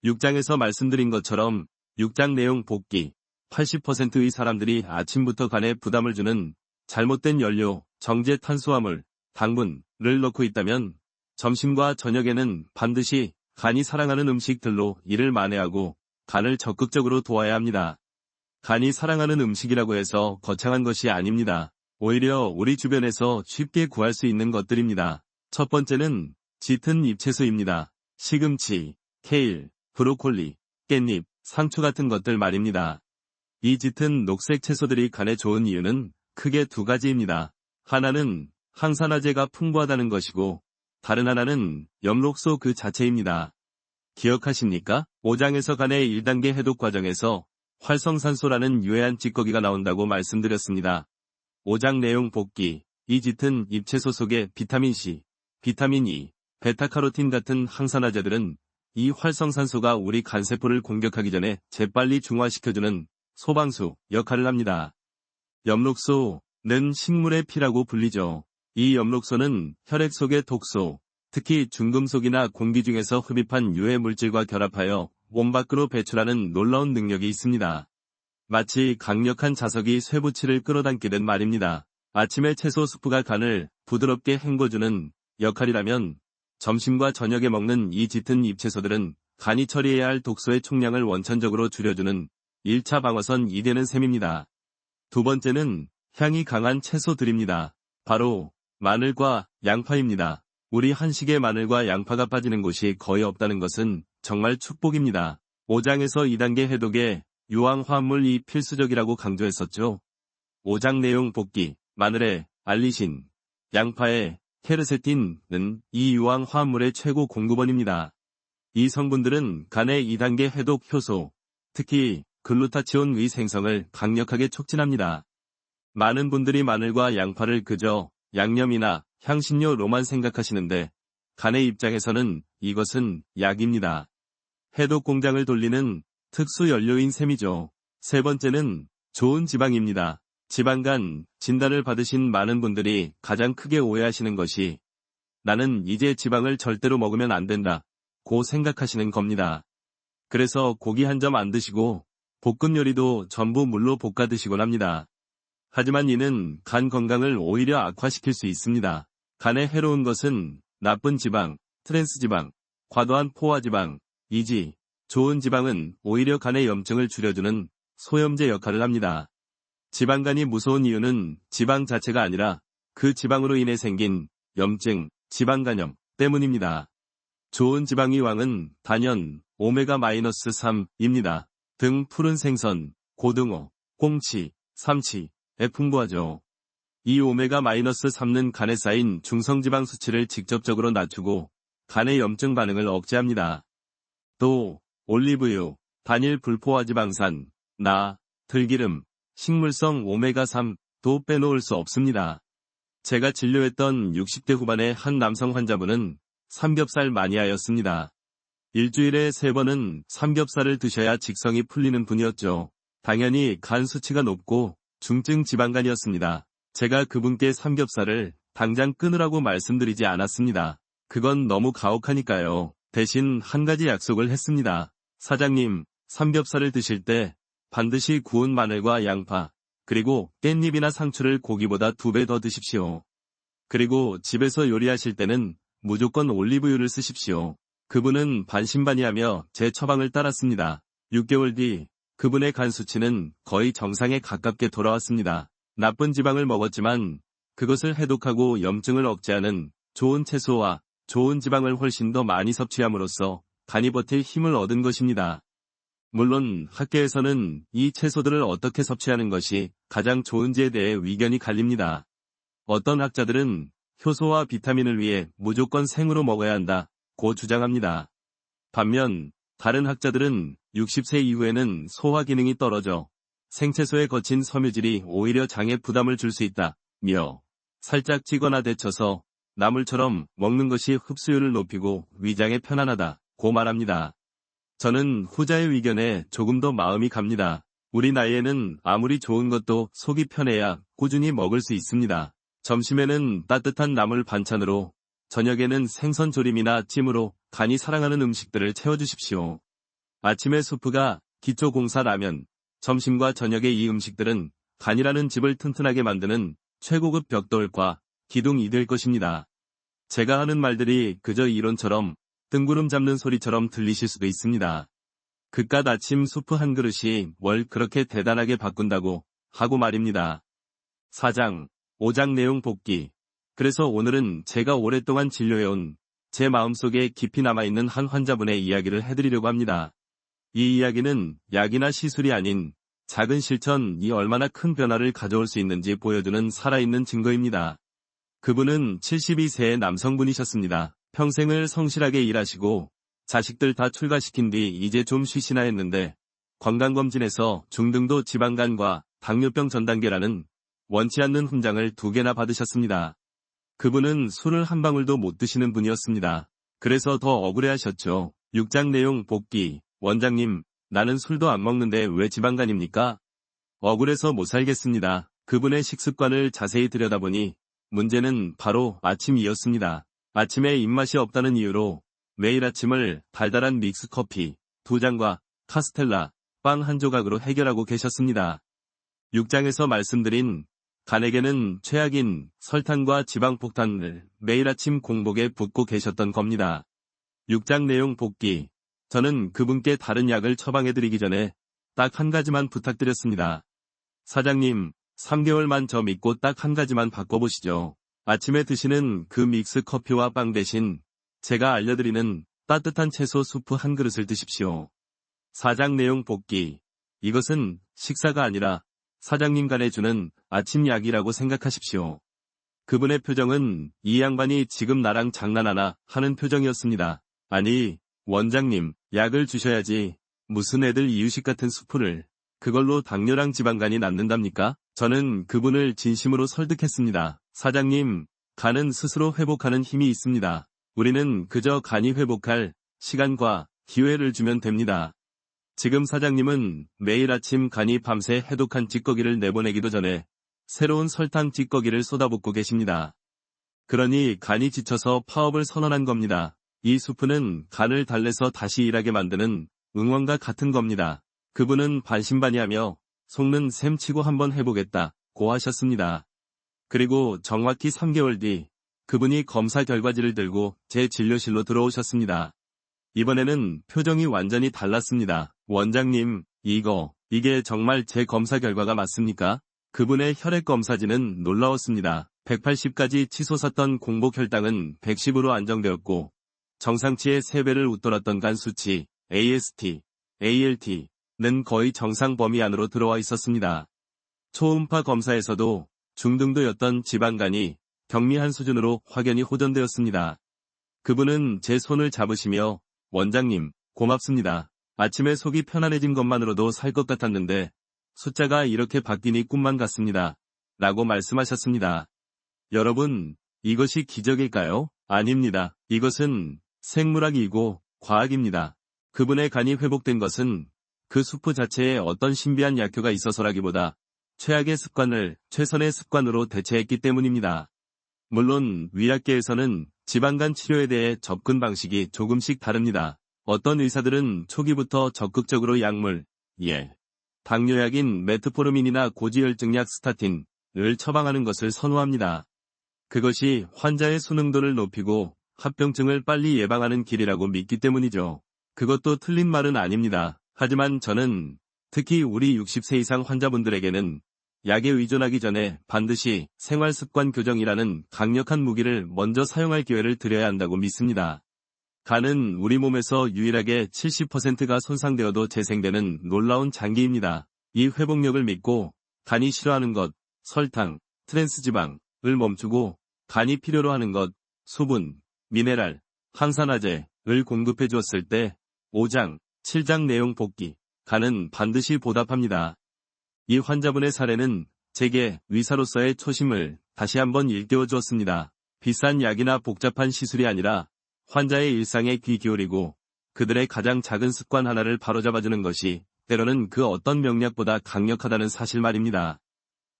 6장에서 말씀드린 것처럼 6장 내용 복기. 80%의 사람들이 아침부터 간에 부담을 주는 잘못된 연료, 정제 탄수화물, 당분을 넣고 있다면 점심과 저녁에는 반드시 간이 사랑하는 음식들로 이를 만회하고 간을 적극적으로 도와야 합니다. 간이 사랑하는 음식이라고 해서 거창한 것이 아닙니다. 오히려 우리 주변에서 쉽게 구할 수 있는 것들입니다. 첫 번째는 짙은 잎채소입니다. 시금치, 케일, 브로콜리, 깻잎, 상추 같은 것들 말입니다. 이 짙은 녹색 채소들이 간에 좋은 이유는 크게 두 가지입니다. 하나는 항산화제가 풍부하다는 것이고 다른 하나는 엽록소 그 자체입니다. 기억하십니까? 5장에서 간의 1단계 해독 과정에서 활성산소라는 유해한 찌꺼기가 나온다고 말씀드렸습니다. 5장 내용 복기. 이 짙은 잎채소 속의 비타민C, 비타민 E, 베타카로틴 같은 항산화제들은 이 활성산소가 우리 간세포를 공격하기 전에 재빨리 중화시켜주는 소방수 역할을 합니다. 엽록소는 식물의 피라고 불리죠. 이 엽록소는 혈액 속의 독소, 특히 중금속이나 공기 중에서 흡입한 유해 물질과 결합하여 몸 밖으로 배출하는 놀라운 능력이 있습니다. 마치 강력한 자석이 쇠붙이를 끌어당기는 말입니다. 아침에 채소 수프가 간을 부드럽게 헹궈주는 역할이라면 점심과 저녁에 먹는 이 짙은 잎채소들은 간이 처리해야 할 독소의 총량을 원천적으로 줄여주는 1차 방어선이 되는 셈입니다. 두 번째는 향이 강한 채소들입니다. 바로 마늘과 양파입니다. 우리 한식에 마늘과 양파가 빠지는 곳이 거의 없다는 것은 정말 축복입니다. 5장에서 2단계 해독에 유황화합물이 필수적이라고 강조했었죠. 5장 내용 복기, 마늘의 알리신, 양파의 케르세틴은 이 유황화합물의 최고 공급원입니다. 이 성분들은 간의 2단계 해독 효소, 특히 글루타치온의 생성을 강력하게 촉진합니다. 많은 분들이 마늘과 양파를 그저 양념이나 향신료로만 생각하시는데 간의 입장에서는 이것은 약입니다. 해독 공장을 돌리는 특수 연료인 셈이죠. 세 번째는 좋은 지방입니다. 지방간 진단을 받으신 많은 분들이 가장 크게 오해하시는 것이 나는 이제 지방을 절대로 먹으면 안 된다 고 생각하시는 겁니다. 그래서 고기 한 점 안 드시고 볶음 요리도 전부 물로 볶아 드시곤 합니다. 하지만 이는 간 건강을 오히려 악화시킬 수 있습니다. 간에 해로운 것은 나쁜 지방, 트랜스지방, 과도한 포화지방, 이지, 좋은 지방은 오히려 간의 염증을 줄여주는 소염제 역할을 합니다. 지방간이 무서운 이유는 지방 자체가 아니라 그 지방으로 인해 생긴 염증, 지방간염 때문입니다. 좋은 지방의 왕은 단연 오메가-3입니다. 등 푸른 생선, 고등어, 꽁치, 삼치에 풍부하죠. 이 오메가-3는 간에 쌓인 중성지방 수치를 직접적으로 낮추고 간의 염증 반응을 억제합니다. 또 올리브유, 단일 불포화지방산, 나, 들기름, 식물성 오메가3도 빼놓을 수 없습니다. 제가 진료했던 60대 후반의 한 남성 환자분은 삼겹살 마니아였습니다. 일주일에 3번은 삼겹살을 드셔야 직성이 풀리는 분이었죠. 당연히 간 수치가 높고 중증 지방간이었습니다. 제가 그분께 삼겹살을 당장 끊으라고 말씀드리지 않았습니다. 그건 너무 가혹하니까요. 대신 한 가지 약속을 했습니다. 사장님, 삼겹살을 드실 때 반드시 구운 마늘과 양파, 그리고 깻잎이나 상추를 고기보다 2배 더 드십시오. 그리고 집에서 요리하실 때는 무조건 올리브유를 쓰십시오. 그분은 반신반의하며 제 처방을 따랐습니다. 6개월 뒤 그분의 간 수치는 거의 정상에 가깝게 돌아왔습니다. 나쁜 지방을 먹었지만 그것을 해독하고 염증을 억제하는 좋은 채소와 좋은 지방을 훨씬 더 많이 섭취함으로써 간이 버틸 힘을 얻은 것입니다. 물론 학계에서는 이 채소들을 어떻게 섭취하는 것이 가장 좋은지에 대해 의견이 갈립니다. 어떤 학자들은 효소와 비타민을 위해 무조건 생으로 먹어야 한다고 주장합니다. 반면 다른 학자들은 60세 이후에는 소화 기능이 떨어져 생채소의 거친 섬유질이 오히려 장에 부담을 줄 수 있다며 살짝 찌거나 데쳐서 나물처럼 먹는 것이 흡수율을 높이고 위장에 편안하다고 말합니다. 저는 후자의 의견에 조금 더 마음이 갑니다. 우리 나이에는 아무리 좋은 것도 속이 편해야 꾸준히 먹을 수 있습니다. 점심에는 따뜻한 나물 반찬으로, 저녁에는 생선 조림이나 찜으로 간이 사랑하는 음식들을 채워주십시오. 아침에 수프가 기초공사 라면, 점심과 저녁에 이 음식들은 간이라는 집을 튼튼하게 만드는 최고급 벽돌과 기둥이 될 것입니다. 제가 하는 말들이 그저 이론처럼 뜬구름 잡는 소리처럼 들리실 수도 있습니다. 그깟 아침 수프 한 그릇이 뭘 그렇게 대단하게 바꾼다고 하고 말입니다. 4장, 5장 내용 복기. 그래서 오늘은 제가 오랫동안 진료해온 제 마음속에 깊이 남아있는 한 환자분의 이야기를 해드리려고 합니다. 이 이야기는 약이나 시술이 아닌 작은 실천이 얼마나 큰 변화를 가져올 수 있는지 보여주는 살아있는 증거입니다. 그분은 72세의 남성분이셨습니다. 평생을 성실하게 일하시고 자식들 다 출가시킨 뒤 이제 좀 쉬시나 했는데 건강검진에서 중등도 지방간과 당뇨병 전 단계라는 원치 않는 훈장을 2개나 받으셨습니다. 그분은 술을 한 방울도 못 드시는 분이었습니다. 그래서 더 억울해하셨죠. 6장 내용 복기. 원장님, 나는 술도 안 먹는데 왜 지방간입니까? 억울해서 못 살겠습니다. 그분의 식습관을 자세히 들여다보니 문제는 바로 아침이었습니다. 아침에 입맛이 없다는 이유로 매일 아침을 달달한 믹스커피 2잔과 카스텔라 빵 한 조각으로 해결하고 계셨습니다. 6장에서 말씀드린 간에게는 최악인 설탕과 지방폭탄을 매일 아침 공복에 붓고 계셨던 겁니다. 6장 내용 복기. 저는 그분께 다른 약을 처방해드리기 전에 딱 한 가지만 부탁드렸습니다. 사장님, 3개월만 저 믿고 딱 한 가지만 바꿔보시죠. 아침에 드시는 그 믹스 커피와 빵 대신 제가 알려드리는 따뜻한 채소 수프 한 그릇을 드십시오. 4장 내용 복기. 이것은 식사가 아니라 사장님 간에 주는 아침 약이라고 생각하십시오. 그분의 표정은 이 양반이 지금 나랑 장난하나 하는 표정이었습니다. 아니, 원장님, 약을 주셔야지. 무슨 애들 이유식 같은 수프를. 그걸로 당뇨랑 지방간이 낫는답니까? 저는 그분을 진심으로 설득했습니다. 사장님, 간은 스스로 회복하는 힘이 있습니다. 우리는 그저 간이 회복할 시간과 기회를 주면 됩니다. 지금 사장님은 매일 아침 간이 밤새 해독한 찌꺼기를 내보내기도 전에 새로운 설탕 찌꺼기를 쏟아붓고 계십니다. 그러니 간이 지쳐서 파업을 선언한 겁니다. 이 수프는 간을 달래서 다시 일하게 만드는 응원과 같은 겁니다. 그분은 반신반의하며 속는 셈 치고 한번 해보겠다고 하셨습니다. 그리고 정확히 3개월 뒤 그분이 검사 결과지를 들고 제 진료실로 들어오셨습니다. 이번에는 표정이 완전히 달랐습니다. 원장님, 이게 정말 제 검사 결과가 맞습니까? 그분의 혈액 검사지는 놀라웠습니다. 180까지 치솟았던 공복 혈당은 110으로 안정되었고 정상치의 3배를 웃돌았던 간 수치, AST, ALT는 거의 정상 범위 안으로 들어와 있었습니다. 초음파 검사에서도 중등도였던 지방간이 경미한 수준으로 확연히 호전되었습니다. 그분은 제 손을 잡으시며 원장님, 고맙습니다. 아침에 속이 편안해진 것만으로도 살 것 같았는데 숫자가 이렇게 바뀌니 꿈만 같습니다. 라고 말씀하셨습니다. 여러분, 이것이 기적일까요? 아닙니다. 이것은 생물학이고 과학입니다. 그분의 간이 회복된 것은 그 수프 자체에 어떤 신비한 약효가 있어서라기보다 최악의 습관을 최선의 습관으로 대체했기 때문입니다. 물론 위약계에서는 지방간 치료에 대해 접근 방식이 조금씩 다릅니다. 어떤 의사들은 초기부터 적극적으로 약물, 당뇨약인 메트포르민이나 고지혈증약 스타틴을 처방하는 것을 선호합니다. 그것이 환자의 수능도를 높이고 합병증을 빨리 예방하는 길이라고 믿기 때문이죠. 그것도 틀린 말은 아닙니다. 하지만 저는 특히 우리 60세 이상 환자분들에게는 약에 의존하기 전에 반드시 생활습관 교정이라는 강력한 무기를 먼저 사용할 기회를 드려야 한다고 믿습니다. 간은 우리 몸에서 유일하게 70%가 손상되어도 재생되는 놀라운 장기입니다. 이 회복력을 믿고 간이 싫어하는 것, 설탕, 트랜스지방을 멈추고 간이 필요로 하는 것, 수분, 미네랄, 항산화제를 공급해 주었을 때 5장, 7장 내용 복기, 간은 반드시 보답합니다. 이 환자분의 사례는 제게 의사로서의 초심을 다시 한번 일깨워 주었습니다. 비싼 약이나 복잡한 시술이 아니라 환자의 일상에 귀 기울이고 그들의 가장 작은 습관 하나를 바로잡아주는 것이 때로는 그 어떤 명약보다 강력하다는 사실 말입니다.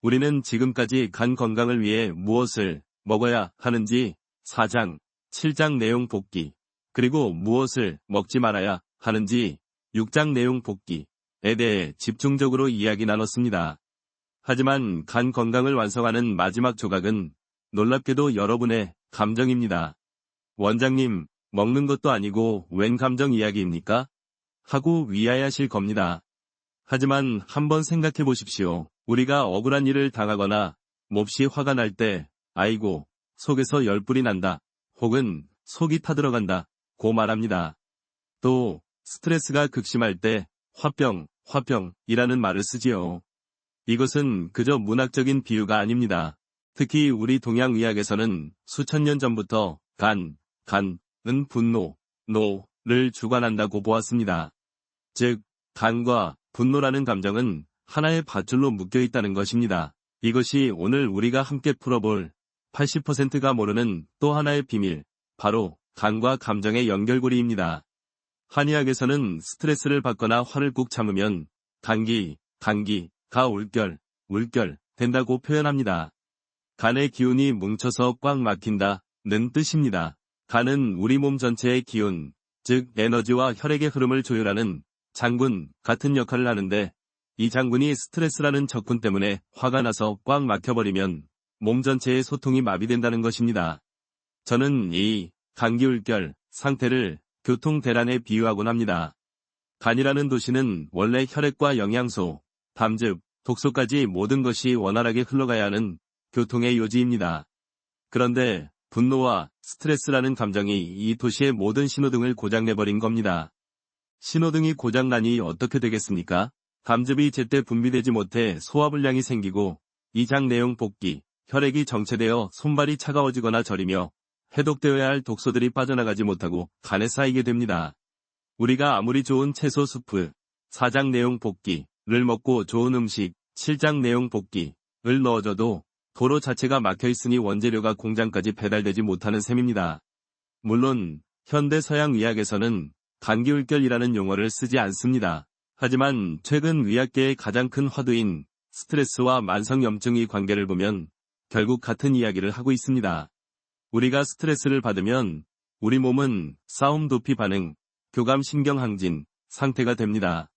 우리는 지금까지 간 건강을 위해 무엇을 먹어야 하는지 4장, 7장 내용 복기, 그리고 무엇을 먹지 말아야 하는지 6장 내용 복기에 대해 집중적으로 이야기 나눴습니다. 하지만 간 건강을 완성하는 마지막 조각은 놀랍게도 여러분의 감정입니다. 원장님, 먹는 것도 아니고 웬 감정 이야기입니까? 하고 위아해하실 겁니다. 하지만 한번 생각해 보십시오. 우리가 억울한 일을 당하거나 몹시 화가 날 때, 아이고, 속에서 열불이 난다, 혹은 속이 타들어간다, 고 말합니다. 또 스트레스가 극심할 때 화병이라는 말을 쓰지요. 이것은 그저 문학적인 비유가 아닙니다. 특히 우리 동양의학에서는 수천 년 전부터 간은 분노, 노를 주관한다고 보았습니다. 즉, 간과 분노라는 감정은 하나의 밧줄로 묶여 있다는 것입니다. 이것이 오늘 우리가 함께 풀어볼 80%가 모르는 또 하나의 비밀, 바로 간과 감정의 연결고리입니다. 한의학에서는 스트레스를 받거나 화를 꾹 참으면 감기가 울결 된다고 표현합니다. 간의 기운이 뭉쳐서 꽉 막힌다는 뜻입니다. 간은 우리 몸 전체의 기운, 즉 에너지와 혈액의 흐름을 조율하는 장군 같은 역할을 하는데 이 장군이 스트레스라는 적군 때문에 화가 나서 꽉 막혀버리면 몸 전체의 소통이 마비된다는 것입니다. 저는 이 감기울결 상태를 교통대란에 비유하곤 합니다. 간이라는 도시는 원래 혈액과 영양소, 담즙, 독소까지 모든 것이 원활하게 흘러가야 하는 교통의 요지입니다. 그런데 분노와 스트레스라는 감정이 이 도시의 모든 신호등을 고장내버린 겁니다. 신호등이 고장나니 어떻게 되겠습니까? 담즙이 제때 분비되지 못해 소화불량이 생기고 이장 내용 복기, 혈액이 정체되어 손발이 차가워지거나 저리며 해독되어야 할 독소들이 빠져나가지 못하고 간에 쌓이게 됩니다. 우리가 아무리 좋은 채소 수프, 4장 내용 복기를 먹고 좋은 음식, 7장 내용 복기를 넣어줘도 도로 자체가 막혀있으니 원재료가 공장까지 배달되지 못하는 셈입니다. 물론 현대 서양 의학에서는 감기울결이라는 용어를 쓰지 않습니다. 하지만 최근 의학계의 가장 큰 화두인 스트레스와 만성염증의 관계를 보면 결국 같은 이야기를 하고 있습니다. 우리가 스트레스를 받으면 우리 몸은 싸움 도피 반응, 교감신경 항진 상태가 됩니다.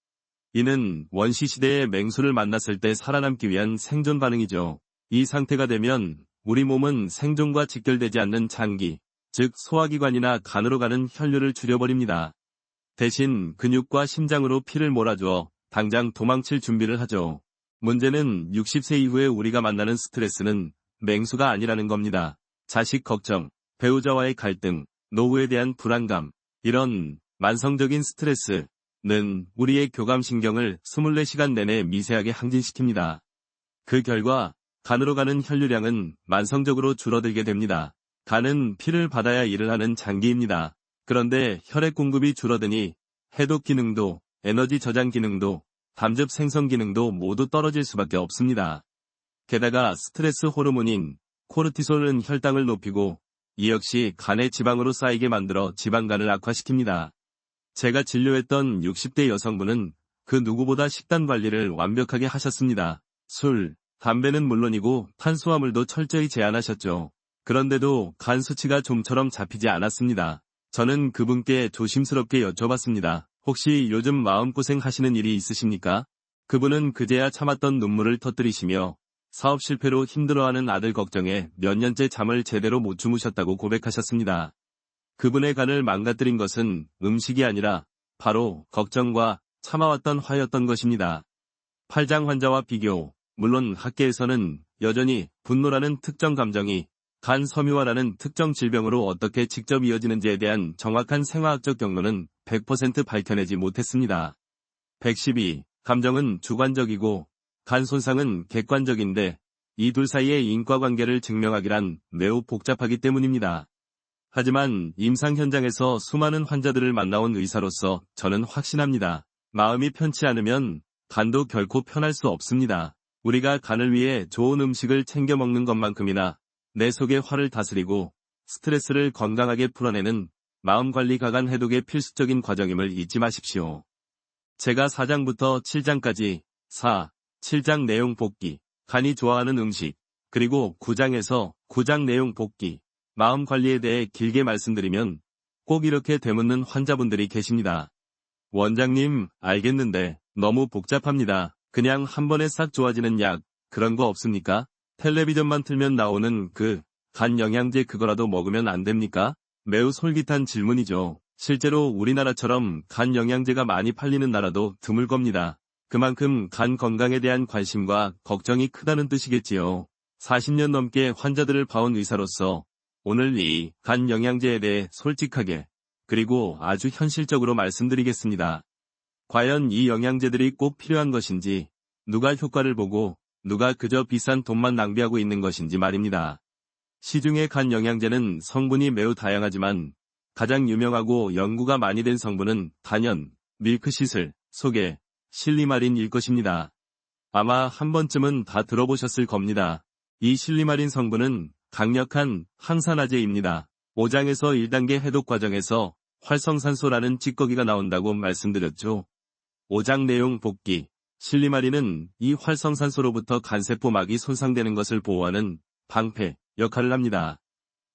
이는 원시시대의 맹수를 만났을 때 살아남기 위한 생존 반응이죠. 이 상태가 되면 우리 몸은 생존과 직결되지 않는 장기, 즉 소화기관이나 간으로 가는 혈류를 줄여버립니다. 대신 근육과 심장으로 피를 몰아주어 당장 도망칠 준비를 하죠. 문제는 60세 이후에 우리가 만나는 스트레스는 맹수가 아니라는 겁니다. 자식 걱정, 배우자와의 갈등, 노후에 대한 불안감, 이런 만성적인 스트레스는 우리의 교감신경을 24시간 내내 미세하게 항진시킵니다. 그 결과 간으로 가는 혈류량은 만성적으로 줄어들게 됩니다. 간은 피를 받아야 일을 하는 장기입니다. 그런데 혈액 공급이 줄어드니 해독 기능도, 에너지 저장 기능도, 담즙 생성 기능도 모두 떨어질 수밖에 없습니다. 게다가 스트레스 호르몬인 코르티솔은 혈당을 높이고 이 역시 간에 지방으로 쌓이게 만들어 지방간을 악화시킵니다. 제가 진료했던 60대 여성분은 그 누구보다 식단 관리를 완벽하게 하셨습니다. 술, 담배는 물론이고 탄수화물도 철저히 제한하셨죠. 그런데도 간 수치가 좀처럼 잡히지 않았습니다. 저는 그분께 조심스럽게 여쭤봤습니다. 혹시 요즘 마음고생 하시는 일이 있으십니까? 그분은 그제야 참았던 눈물을 터뜨리시며 사업 실패로 힘들어하는 아들 걱정에 몇 년째 잠을 제대로 못 주무셨다고 고백하셨습니다. 그분의 간을 망가뜨린 것은 음식이 아니라 바로 걱정과 참아왔던 화였던 것입니다. 팔장 환자와 비교, 물론 학계에서는 여전히 분노라는 특정 감정이 간 섬유화라는 특정 질병으로 어떻게 직접 이어지는지에 대한 정확한 생화학적 경로는 100% 밝혀내지 못했습니다. 112. 감정은 주관적이고 간 손상은 객관적인데 이 둘 사이의 인과관계를 증명하기란 매우 복잡하기 때문입니다. 하지만 임상 현장에서 수많은 환자들을 만나온 의사로서 저는 확신합니다. 마음이 편치 않으면 간도 결코 편할 수 없습니다. 우리가 간을 위해 좋은 음식을 챙겨 먹는 것만큼이나 내 속의 화를 다스리고 스트레스를 건강하게 풀어내는 마음관리 가간 해독의 필수적인 과정임을 잊지 마십시오. 제가 4장부터 7장까지 7장 내용 복기, 간이 좋아하는 음식, 그리고 9장에서 9장 내용 복기, 마음관리에 대해 길게 말씀드리면 꼭 이렇게 되묻는 환자분들이 계십니다. 원장님, 알겠는데 너무 복잡합니다. 그냥 한 번에 싹 좋아지는 약, 그런 거 없습니까? 텔레비전만 틀면 나오는 그 간 영양제 그거라도 먹으면 안 됩니까? 매우 솔깃한 질문이죠. 실제로 우리나라처럼 간 영양제가 많이 팔리는 나라도 드물 겁니다. 그만큼 간 건강에 대한 관심과 걱정이 크다는 뜻이겠지요. 40년 넘게 환자들을 봐온 의사로서 오늘 이 간 영양제에 대해 솔직하게 그리고 아주 현실적으로 말씀드리겠습니다. 과연 이 영양제들이 꼭 필요한 것인지, 누가 효과를 보고 누가 그저 비싼 돈만 낭비하고 있는 것인지 말입니다. 시중의 간 영양제는 성분이 매우 다양하지만 가장 유명하고 연구가 많이 된 성분은 단연, 밀크시슬, 소개, 실리마린일 것입니다. 아마 한 번쯤은 다 들어보셨을 겁니다. 이 실리마린 성분은 강력한 항산화제입니다. 5장에서 1단계 해독 과정에서 활성산소라는 찌꺼기가 나온다고 말씀드렸죠. 5장 내용 복기, 실리마린은 이 활성산소로부터 간세포막이 손상되는 것을 보호하는 방패 역할을 합니다.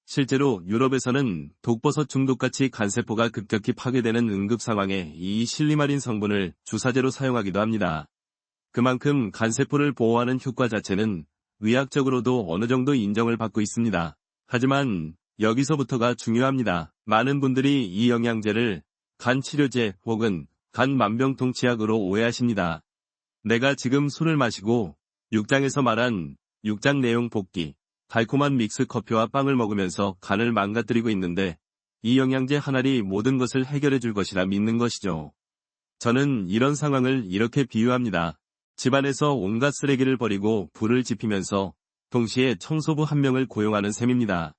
실제로 유럽에서는 독버섯 중독같이 간세포가 급격히 파괴되는 응급 상황에 이 실리마린 성분을 주사제로 사용하기도 합니다. 그만큼 간세포를 보호하는 효과 자체는 의학적으로도 어느 정도 인정을 받고 있습니다. 하지만 여기서부터가 중요합니다. 많은 분들이 이 영양제를 간 치료제 혹은 간 만병통치약으로 오해하십니다. 내가 지금 술을 마시고 6장에서 말한 6장 내용 볶기, 달콤한 믹스 커피와 빵을 먹으면서 간을 망가뜨리고 있는데 이 영양제 하나리 모든 것을 해결해 줄 것이라 믿는 것이죠. 저는 이런 상황을 이렇게 비유합니다. 집안에서 온갖 쓰레기를 버리고 불을 지피면서 동시에 청소부 한 명을 고용하는 셈입니다.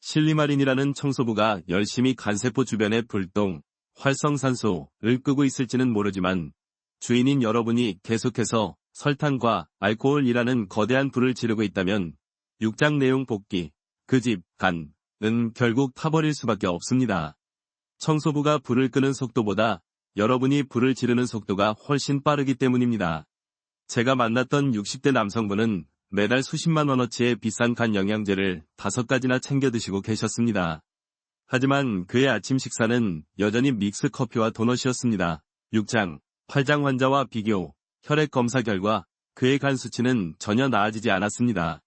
실리마린이라는 청소부가 열심히 간세포 주변의 불똥, 활성산소를 끄고 있을지는 모르지만 주인인 여러분이 계속해서 설탕과 알코올이라는 거대한 불을 지르고 있다면 6장 내용 볶기, 그 집, 간은 결국 타버릴 수밖에 없습니다. 청소부가 불을 끄는 속도보다 여러분이 불을 지르는 속도가 훨씬 빠르기 때문입니다. 제가 만났던 60대 남성분은 매달 수십만 원어치의 비싼 간 영양제를 5가지나 챙겨 드시고 계셨습니다. 하지만 그의 아침 식사는 여전히 믹스 커피와 도넛이었습니다. 6장, 8장 환자와 비교, 혈액 검사 결과 그의 간 수치는 전혀 나아지지 않았습니다.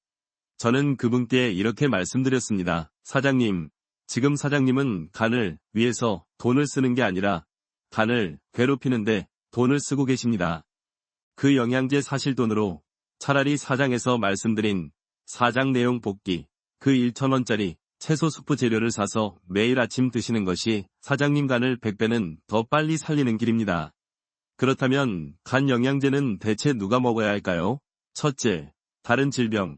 저는 그분께 이렇게 말씀드렸습니다. 사장님, 지금 사장님은 간을 위해서 돈을 쓰는 게 아니라 간을 괴롭히는데 돈을 쓰고 계십니다. 그 영양제 사실 돈으로 차라리 4장에서 말씀드린 4장 내용 볶기, 그 1,000원짜리 채소 수프 재료를 사서 매일 아침 드시는 것이 사장님 간을 100배는 더 빨리 살리는 길입니다. 그렇다면 간 영양제는 대체 누가 먹어야 할까요? 첫째, 다른 질병,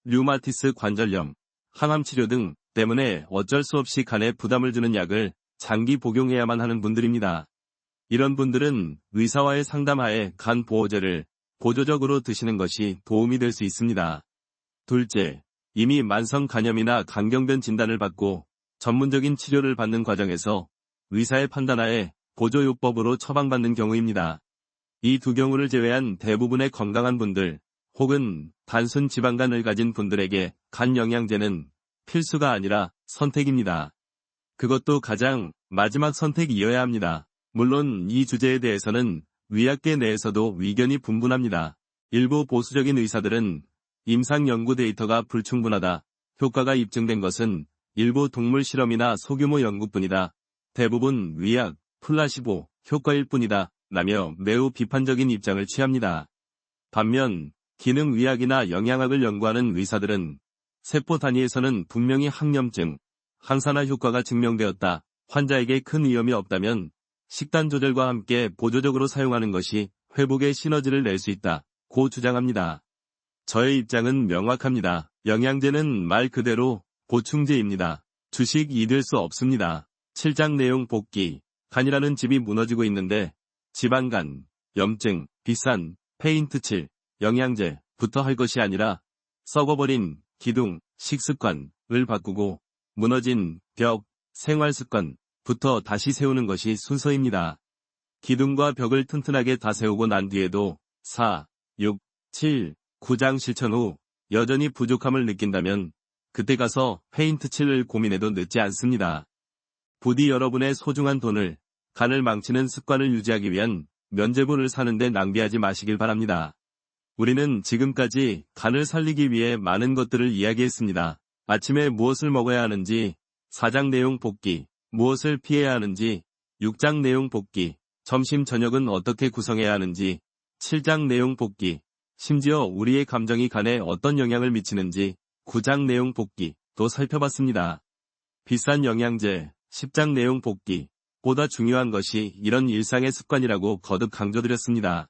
류마티스 관절염, 항암치료 등 때문에 어쩔 수 없이 간에 부담을 주는 약을 장기 복용해야만 하는 분들입니다. 이런 분들은 의사와의 상담하에 간 보호제를 보조적으로 드시는 것이 도움이 될 수 있습니다. 둘째, 이미 만성 간염이나 간경변 진단을 받고 전문적인 치료를 받는 과정에서 의사의 판단하에 보조요법으로 처방받는 경우입니다. 이 두 경우를 제외한 대부분의 건강한 분들 혹은 단순 지방간을 가진 분들에게 간 영양제는 필수가 아니라 선택입니다. 그것도 가장 마지막 선택이어야 합니다. 물론 이 주제에 대해서는 의학계 내에서도 의견이 분분합니다. 일부 보수적인 의사들은 임상 연구 데이터가 불충분하다. 효과가 입증된 것은 일부 동물 실험이나 소규모 연구뿐이다. 대부분 위약, 플라시보, 효과일 뿐이다. 라며 매우 비판적인 입장을 취합니다. 반면 기능의학이나 영양학을 연구하는 의사들은 세포 단위에서는 분명히 항염증, 항산화 효과가 증명되었다. 환자에게 큰 위험이 없다면 식단 조절과 함께 보조적으로 사용하는 것이 회복의 시너지를 낼 수 있다. 고 주장합니다. 저의 입장은 명확합니다. 영양제는 말 그대로 보충제입니다. 주식이 될 수 없습니다. 7장 내용 볶기, 간이라는 집이 무너지고 있는데 지방간, 염증, 비싼 페인트칠, 영양제부터 할 것이 아니라 썩어버린 기둥, 식습관을 바꾸고 무너진 벽, 생활습관부터 다시 세우는 것이 순서입니다. 기둥과 벽을 튼튼하게 다 세우고 난 뒤에도 4, 6, 7, 9장 실천 후 여전히 부족함을 느낀다면 그때 가서 페인트칠을 고민해도 늦지 않습니다. 부디 여러분의 소중한 돈을 간을 망치는 습관을 유지하기 위한 면제분을 사는데 낭비하지 마시길 바랍니다. 우리는 지금까지 간을 살리기 위해 많은 것들을 이야기했습니다. 아침에 무엇을 먹어야 하는지, 4장 내용 볶기, 무엇을 피해야 하는지, 6장 내용 볶기, 점심 저녁은 어떻게 구성해야 하는지, 7장 내용 볶기, 심지어 우리의 감정이 간에 어떤 영향을 미치는지, 9장 내용 볶기도 살펴봤습니다. 비싼 영양제, 10장 내용 볶기, 보다 중요한 것이 이런 일상의 습관이라고 거듭 강조드렸습니다.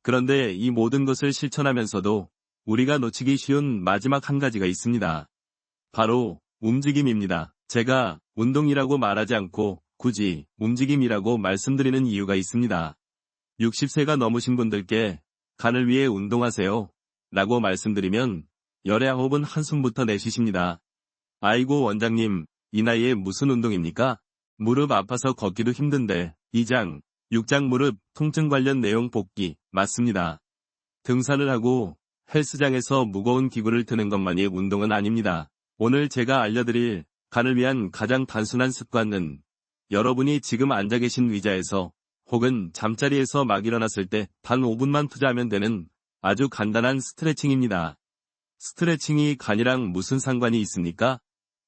그런데 이 모든 것을 실천하면서도 우리가 놓치기 쉬운 마지막 한 가지가 있습니다. 바로 움직임입니다. 제가 운동이라고 말하지 않고 굳이 움직임이라고 말씀드리는 이유가 있습니다. 60세가 넘으신 분들께 간을 위해 운동하세요 라고 말씀드리면 열의 9은 한숨부터 내쉬십니다. 아이고 원장님, 이 나이에 무슨 운동입니까? 무릎 아파서 걷기도 힘든데. 2장, 6장 무릎 통증 관련 내용 볶기, 맞습니다. 등산을 하고 헬스장에서 무거운 기구를 드는 것만이 운동은 아닙니다. 오늘 제가 알려드릴 간을 위한 가장 단순한 습관은 여러분이 지금 앉아 계신 의자에서 혹은 잠자리에서 막 일어났을 때 단 5분만 투자하면 되는 아주 간단한 스트레칭입니다. 스트레칭이 간이랑 무슨 상관이 있습니까?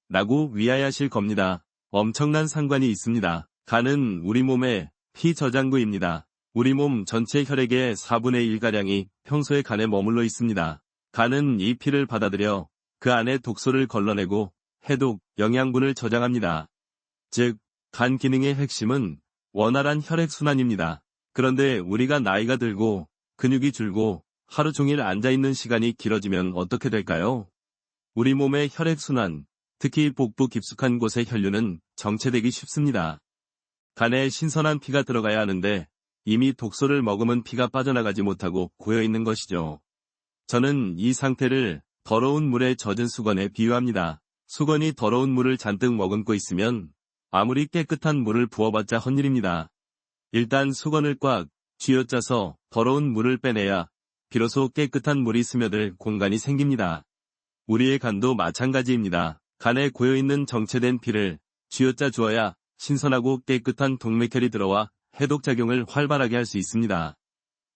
라고 위하하실 겁니다. 엄청난 상관이 있습니다. 간은 우리 몸의 피 저장고입니다. 우리 몸 전체 혈액의 4분의 1가량이 평소에 간에 머물러 있습니다. 간은 이 피를 받아들여 그 안에 독소를 걸러내고 해독, 영양분을 저장합니다. 즉, 간 기능의 핵심은 원활한 혈액순환입니다. 그런데 우리가 나이가 들고 근육이 줄고 하루 종일 앉아있는 시간이 길어지면 어떻게 될까요? 우리 몸의 혈액순환, 특히 복부 깊숙한 곳의 혈류는 정체되기 쉽습니다. 간에 신선한 피가 들어가야 하는데 이미 독소를 머금은 피가 빠져나가지 못하고 고여있는 것이죠. 저는 이 상태를 더러운 물에 젖은 수건에 비유합니다. 수건이 더러운 물을 잔뜩 머금고 있으면 아무리 깨끗한 물을 부어봤자 헛일입니다. 일단 수건을 꽉 쥐어짜서 더러운 물을 빼내야 비로소 깨끗한 물이 스며들 공간이 생깁니다. 우리의 간도 마찬가지입니다. 간에 고여있는 정체된 피를 쥐어짜 주어야 신선하고 깨끗한 동맥혈이 들어와 해독작용을 활발하게 할 수 있습니다.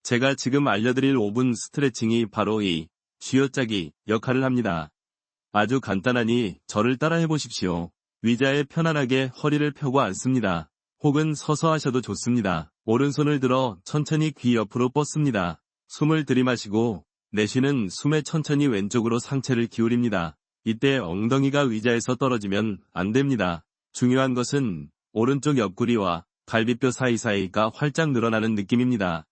제가 지금 알려드릴 5분 스트레칭이 바로 이 쥐어짜기 역할을 합니다. 아주 간단하니 저를 따라 해보십시오. 의자에 편안하게 허리를 펴고 앉습니다. 혹은 서서 하셔도 좋습니다. 오른손을 들어 천천히 귀 옆으로 뻗습니다. 숨을 들이마시고 내쉬는 숨에 천천히 왼쪽으로 상체를 기울입니다. 이때 엉덩이가 의자에서 떨어지면 안 됩니다. 중요한 것은 오른쪽 옆구리와 갈비뼈 사이사이가 활짝 늘어나는 느낌입니다.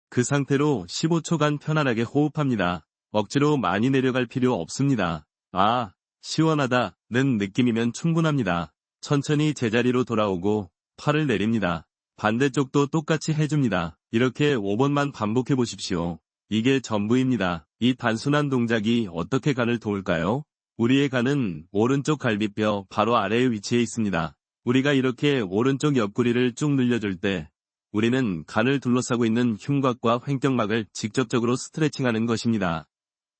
그 상태로 15초간 편안하게 호흡합니다. 억지로 많이 내려갈 필요 없습니다. 아, 시원하다는 느낌이면 충분합니다. 천천히 제자리로 돌아오고 팔을 내립니다. 반대쪽도 똑같이 해줍니다. 이렇게 5번만 반복해 보십시오. 이게 전부입니다. 이 단순한 동작이 어떻게 간을 도울까요? 우리의 간은 오른쪽 갈비뼈 바로 아래에 위치해 있습니다. 우리가 이렇게 오른쪽 옆구리를 쭉 늘려줄 때 우리는 간을 둘러싸고 있는 흉곽과 횡격막을 직접적으로 스트레칭하는 것입니다.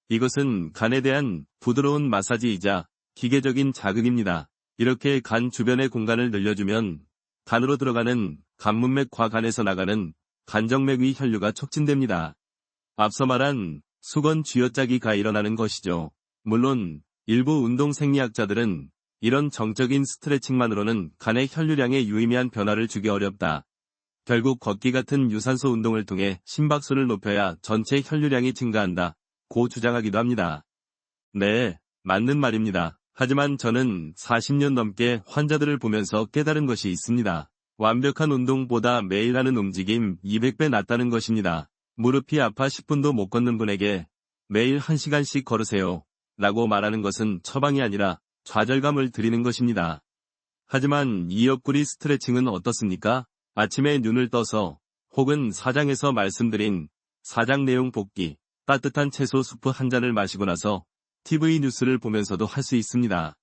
이것은 간에 대한 부드러운 마사지이자 기계적인 자극입니다. 이렇게 간 주변의 공간을 늘려주면 간으로 들어가는 간문맥과 간에서 나가는 간정맥 위 혈류가 촉진됩니다. 앞서 말한 수건 쥐어짜기가 일어나는 것이죠. 물론 일부 운동 생리학자들은 이런 정적인 스트레칭만으로는 간의 혈류량에 유의미한 변화를 주기 어렵다. 결국 걷기 같은 유산소 운동을 통해 심박수를 높여야 전체 혈류량이 증가한다. 고 주장하기도 합니다. 네, 맞는 말입니다. 하지만 저는 40년 넘게 환자들을 보면서 깨달은 것이 있습니다. 완벽한 운동보다 매일 하는 움직임 200배 낫다는 것입니다. 무릎이 아파 10분도 못 걷는 분에게 매일 1시간씩 걸으세요. 라고 말하는 것은 처방이 아니라 좌절감을 드리는 것입니다. 하지만 이 옆구리 스트레칭은 어떻습니까? 아침에 눈을 떠서 혹은 4장에서 말씀드린 4장 내용 복기, 따뜻한 채소 수프 한 잔을 마시고 나서 TV 뉴스를 보면서도 할 수 있습니다.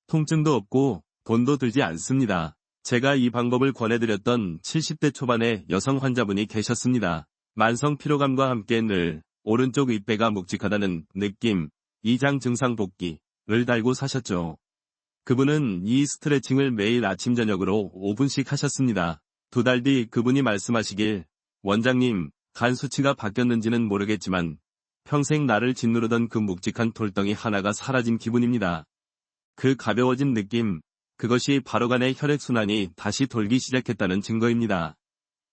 통증도 없고 돈도 들지 않습니다. 제가 이 방법을 권해드렸던 70대 초반의 여성 환자분이 계셨습니다. 만성 피로감과 함께 늘 오른쪽 윗배가 묵직하다는 느낌, 이장 증상 복기를 달고 사셨죠. 그분은 이 스트레칭을 매일 아침 저녁으로 5분씩 하셨습니다. 2달 뒤 그분이 말씀하시길, 원장님, 간 수치가 바뀌었는지는 모르겠지만 평생 나를 짓누르던 그 묵직한 돌덩이 하나가 사라진 기분입니다. 그 가벼워진 느낌, 그것이 바로 간의 혈액순환이 다시 돌기 시작했다는 증거입니다.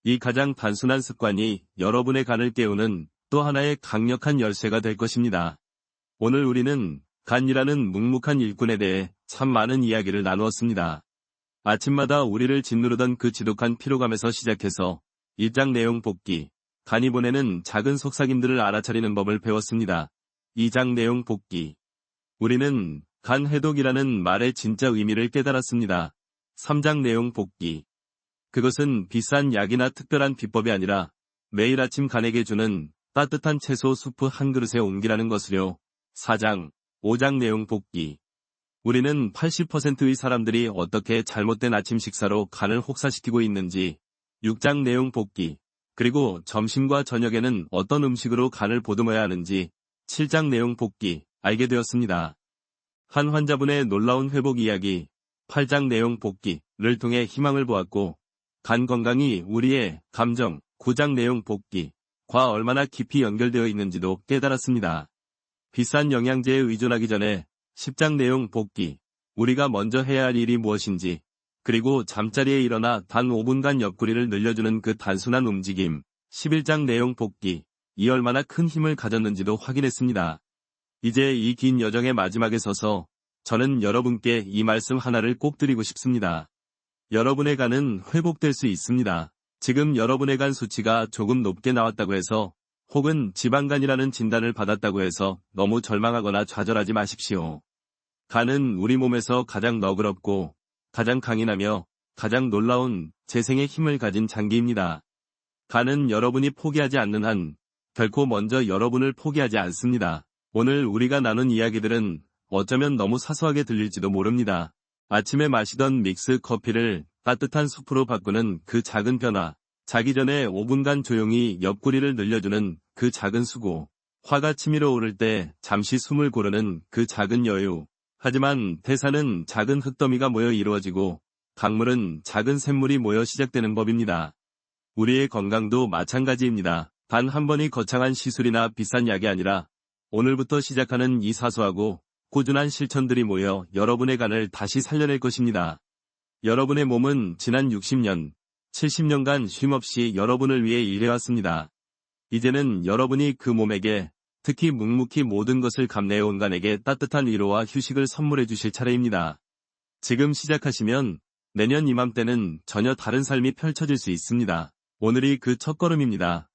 이 가장 단순한 습관이 여러분의 간을 깨우는 또 하나의 강력한 열쇠가 될 것입니다. 오늘 우리는 간이라는 묵묵한 일꾼에 대해 참 많은 이야기를 나누었습니다. 아침마다 우리를 짓누르던 그 지독한 피로감에서 시작해서 일장 내용 복기, 간이 보내는 작은 속삭임들을 알아차리는 법을 배웠습니다. 2장 내용 복기. 우리는 간 해독이라는 말의 진짜 의미를 깨달았습니다. 3장 내용 복기. 그것은 비싼 약이나 특별한 비법이 아니라 매일 아침 간에게 주는 따뜻한 채소 수프 한 그릇에 옮기라는 것으로. 4장, 5장 내용 복기. 우리는 80%의 사람들이 어떻게 잘못된 아침 식사로 간을 혹사시키고 있는지. 6장 내용 복기. 그리고 점심과 저녁에는 어떤 음식으로 간을 보듬어야 하는지 7장 내용 복기 알게 되었습니다. 한 환자분의 놀라운 회복 이야기, 8장 내용 복기를 통해 희망을 보았고, 간 건강이 우리의 감정, 9장 내용 복기과 얼마나 깊이 연결되어 있는지도 깨달았습니다. 비싼 영양제에 의존하기 전에 10장 내용 복기, 우리가 먼저 해야 할 일이 무엇인지, 그리고 잠자리에 일어나 단 5분간 옆구리를 늘려주는 그 단순한 움직임, 11장 내용 복기, 이 얼마나 큰 힘을 가졌는지도 확인했습니다. 이제 이 긴 여정의 마지막에 서서 저는 여러분께 이 말씀 하나를 꼭 드리고 싶습니다. 여러분의 간은 회복될 수 있습니다. 지금 여러분의 간 수치가 조금 높게 나왔다고 해서 혹은 지방간이라는 진단을 받았다고 해서 너무 절망하거나 좌절하지 마십시오. 간은 우리 몸에서 가장 너그럽고 가장 강인하며 가장 놀라운 재생의 힘을 가진 장기입니다. 간은 여러분이 포기하지 않는 한 결코 먼저 여러분을 포기하지 않습니다. 오늘 우리가 나눈 이야기들은 어쩌면 너무 사소하게 들릴지도 모릅니다. 아침에 마시던 믹스 커피를 따뜻한 수프로 바꾸는 그 작은 변화, 자기 전에 5분간 조용히 옆구리를 늘려주는 그 작은 수고, 화가 치밀어 오를 때 잠시 숨을 고르는 그 작은 여유. 하지만 태산은 작은 흙더미가 모여 이루어지고 강물은 작은 샘물이 모여 시작되는 법입니다. 우리의 건강도 마찬가지입니다. 단 한 번이 거창한 시술이나 비싼 약이 아니라 오늘부터 시작하는 이 사소하고 꾸준한 실천들이 모여 여러분의 간을 다시 살려낼 것입니다. 여러분의 몸은 지난 60년, 70년간 쉼없이 여러분을 위해 일해왔습니다. 이제는 여러분이 그 몸에게, 특히 묵묵히 모든 것을 감내해온 간에게 따뜻한 위로와 휴식을 선물해 주실 차례입니다. 지금 시작하시면 내년 이맘때는 전혀 다른 삶이 펼쳐질 수 있습니다. 오늘이 그 첫걸음입니다.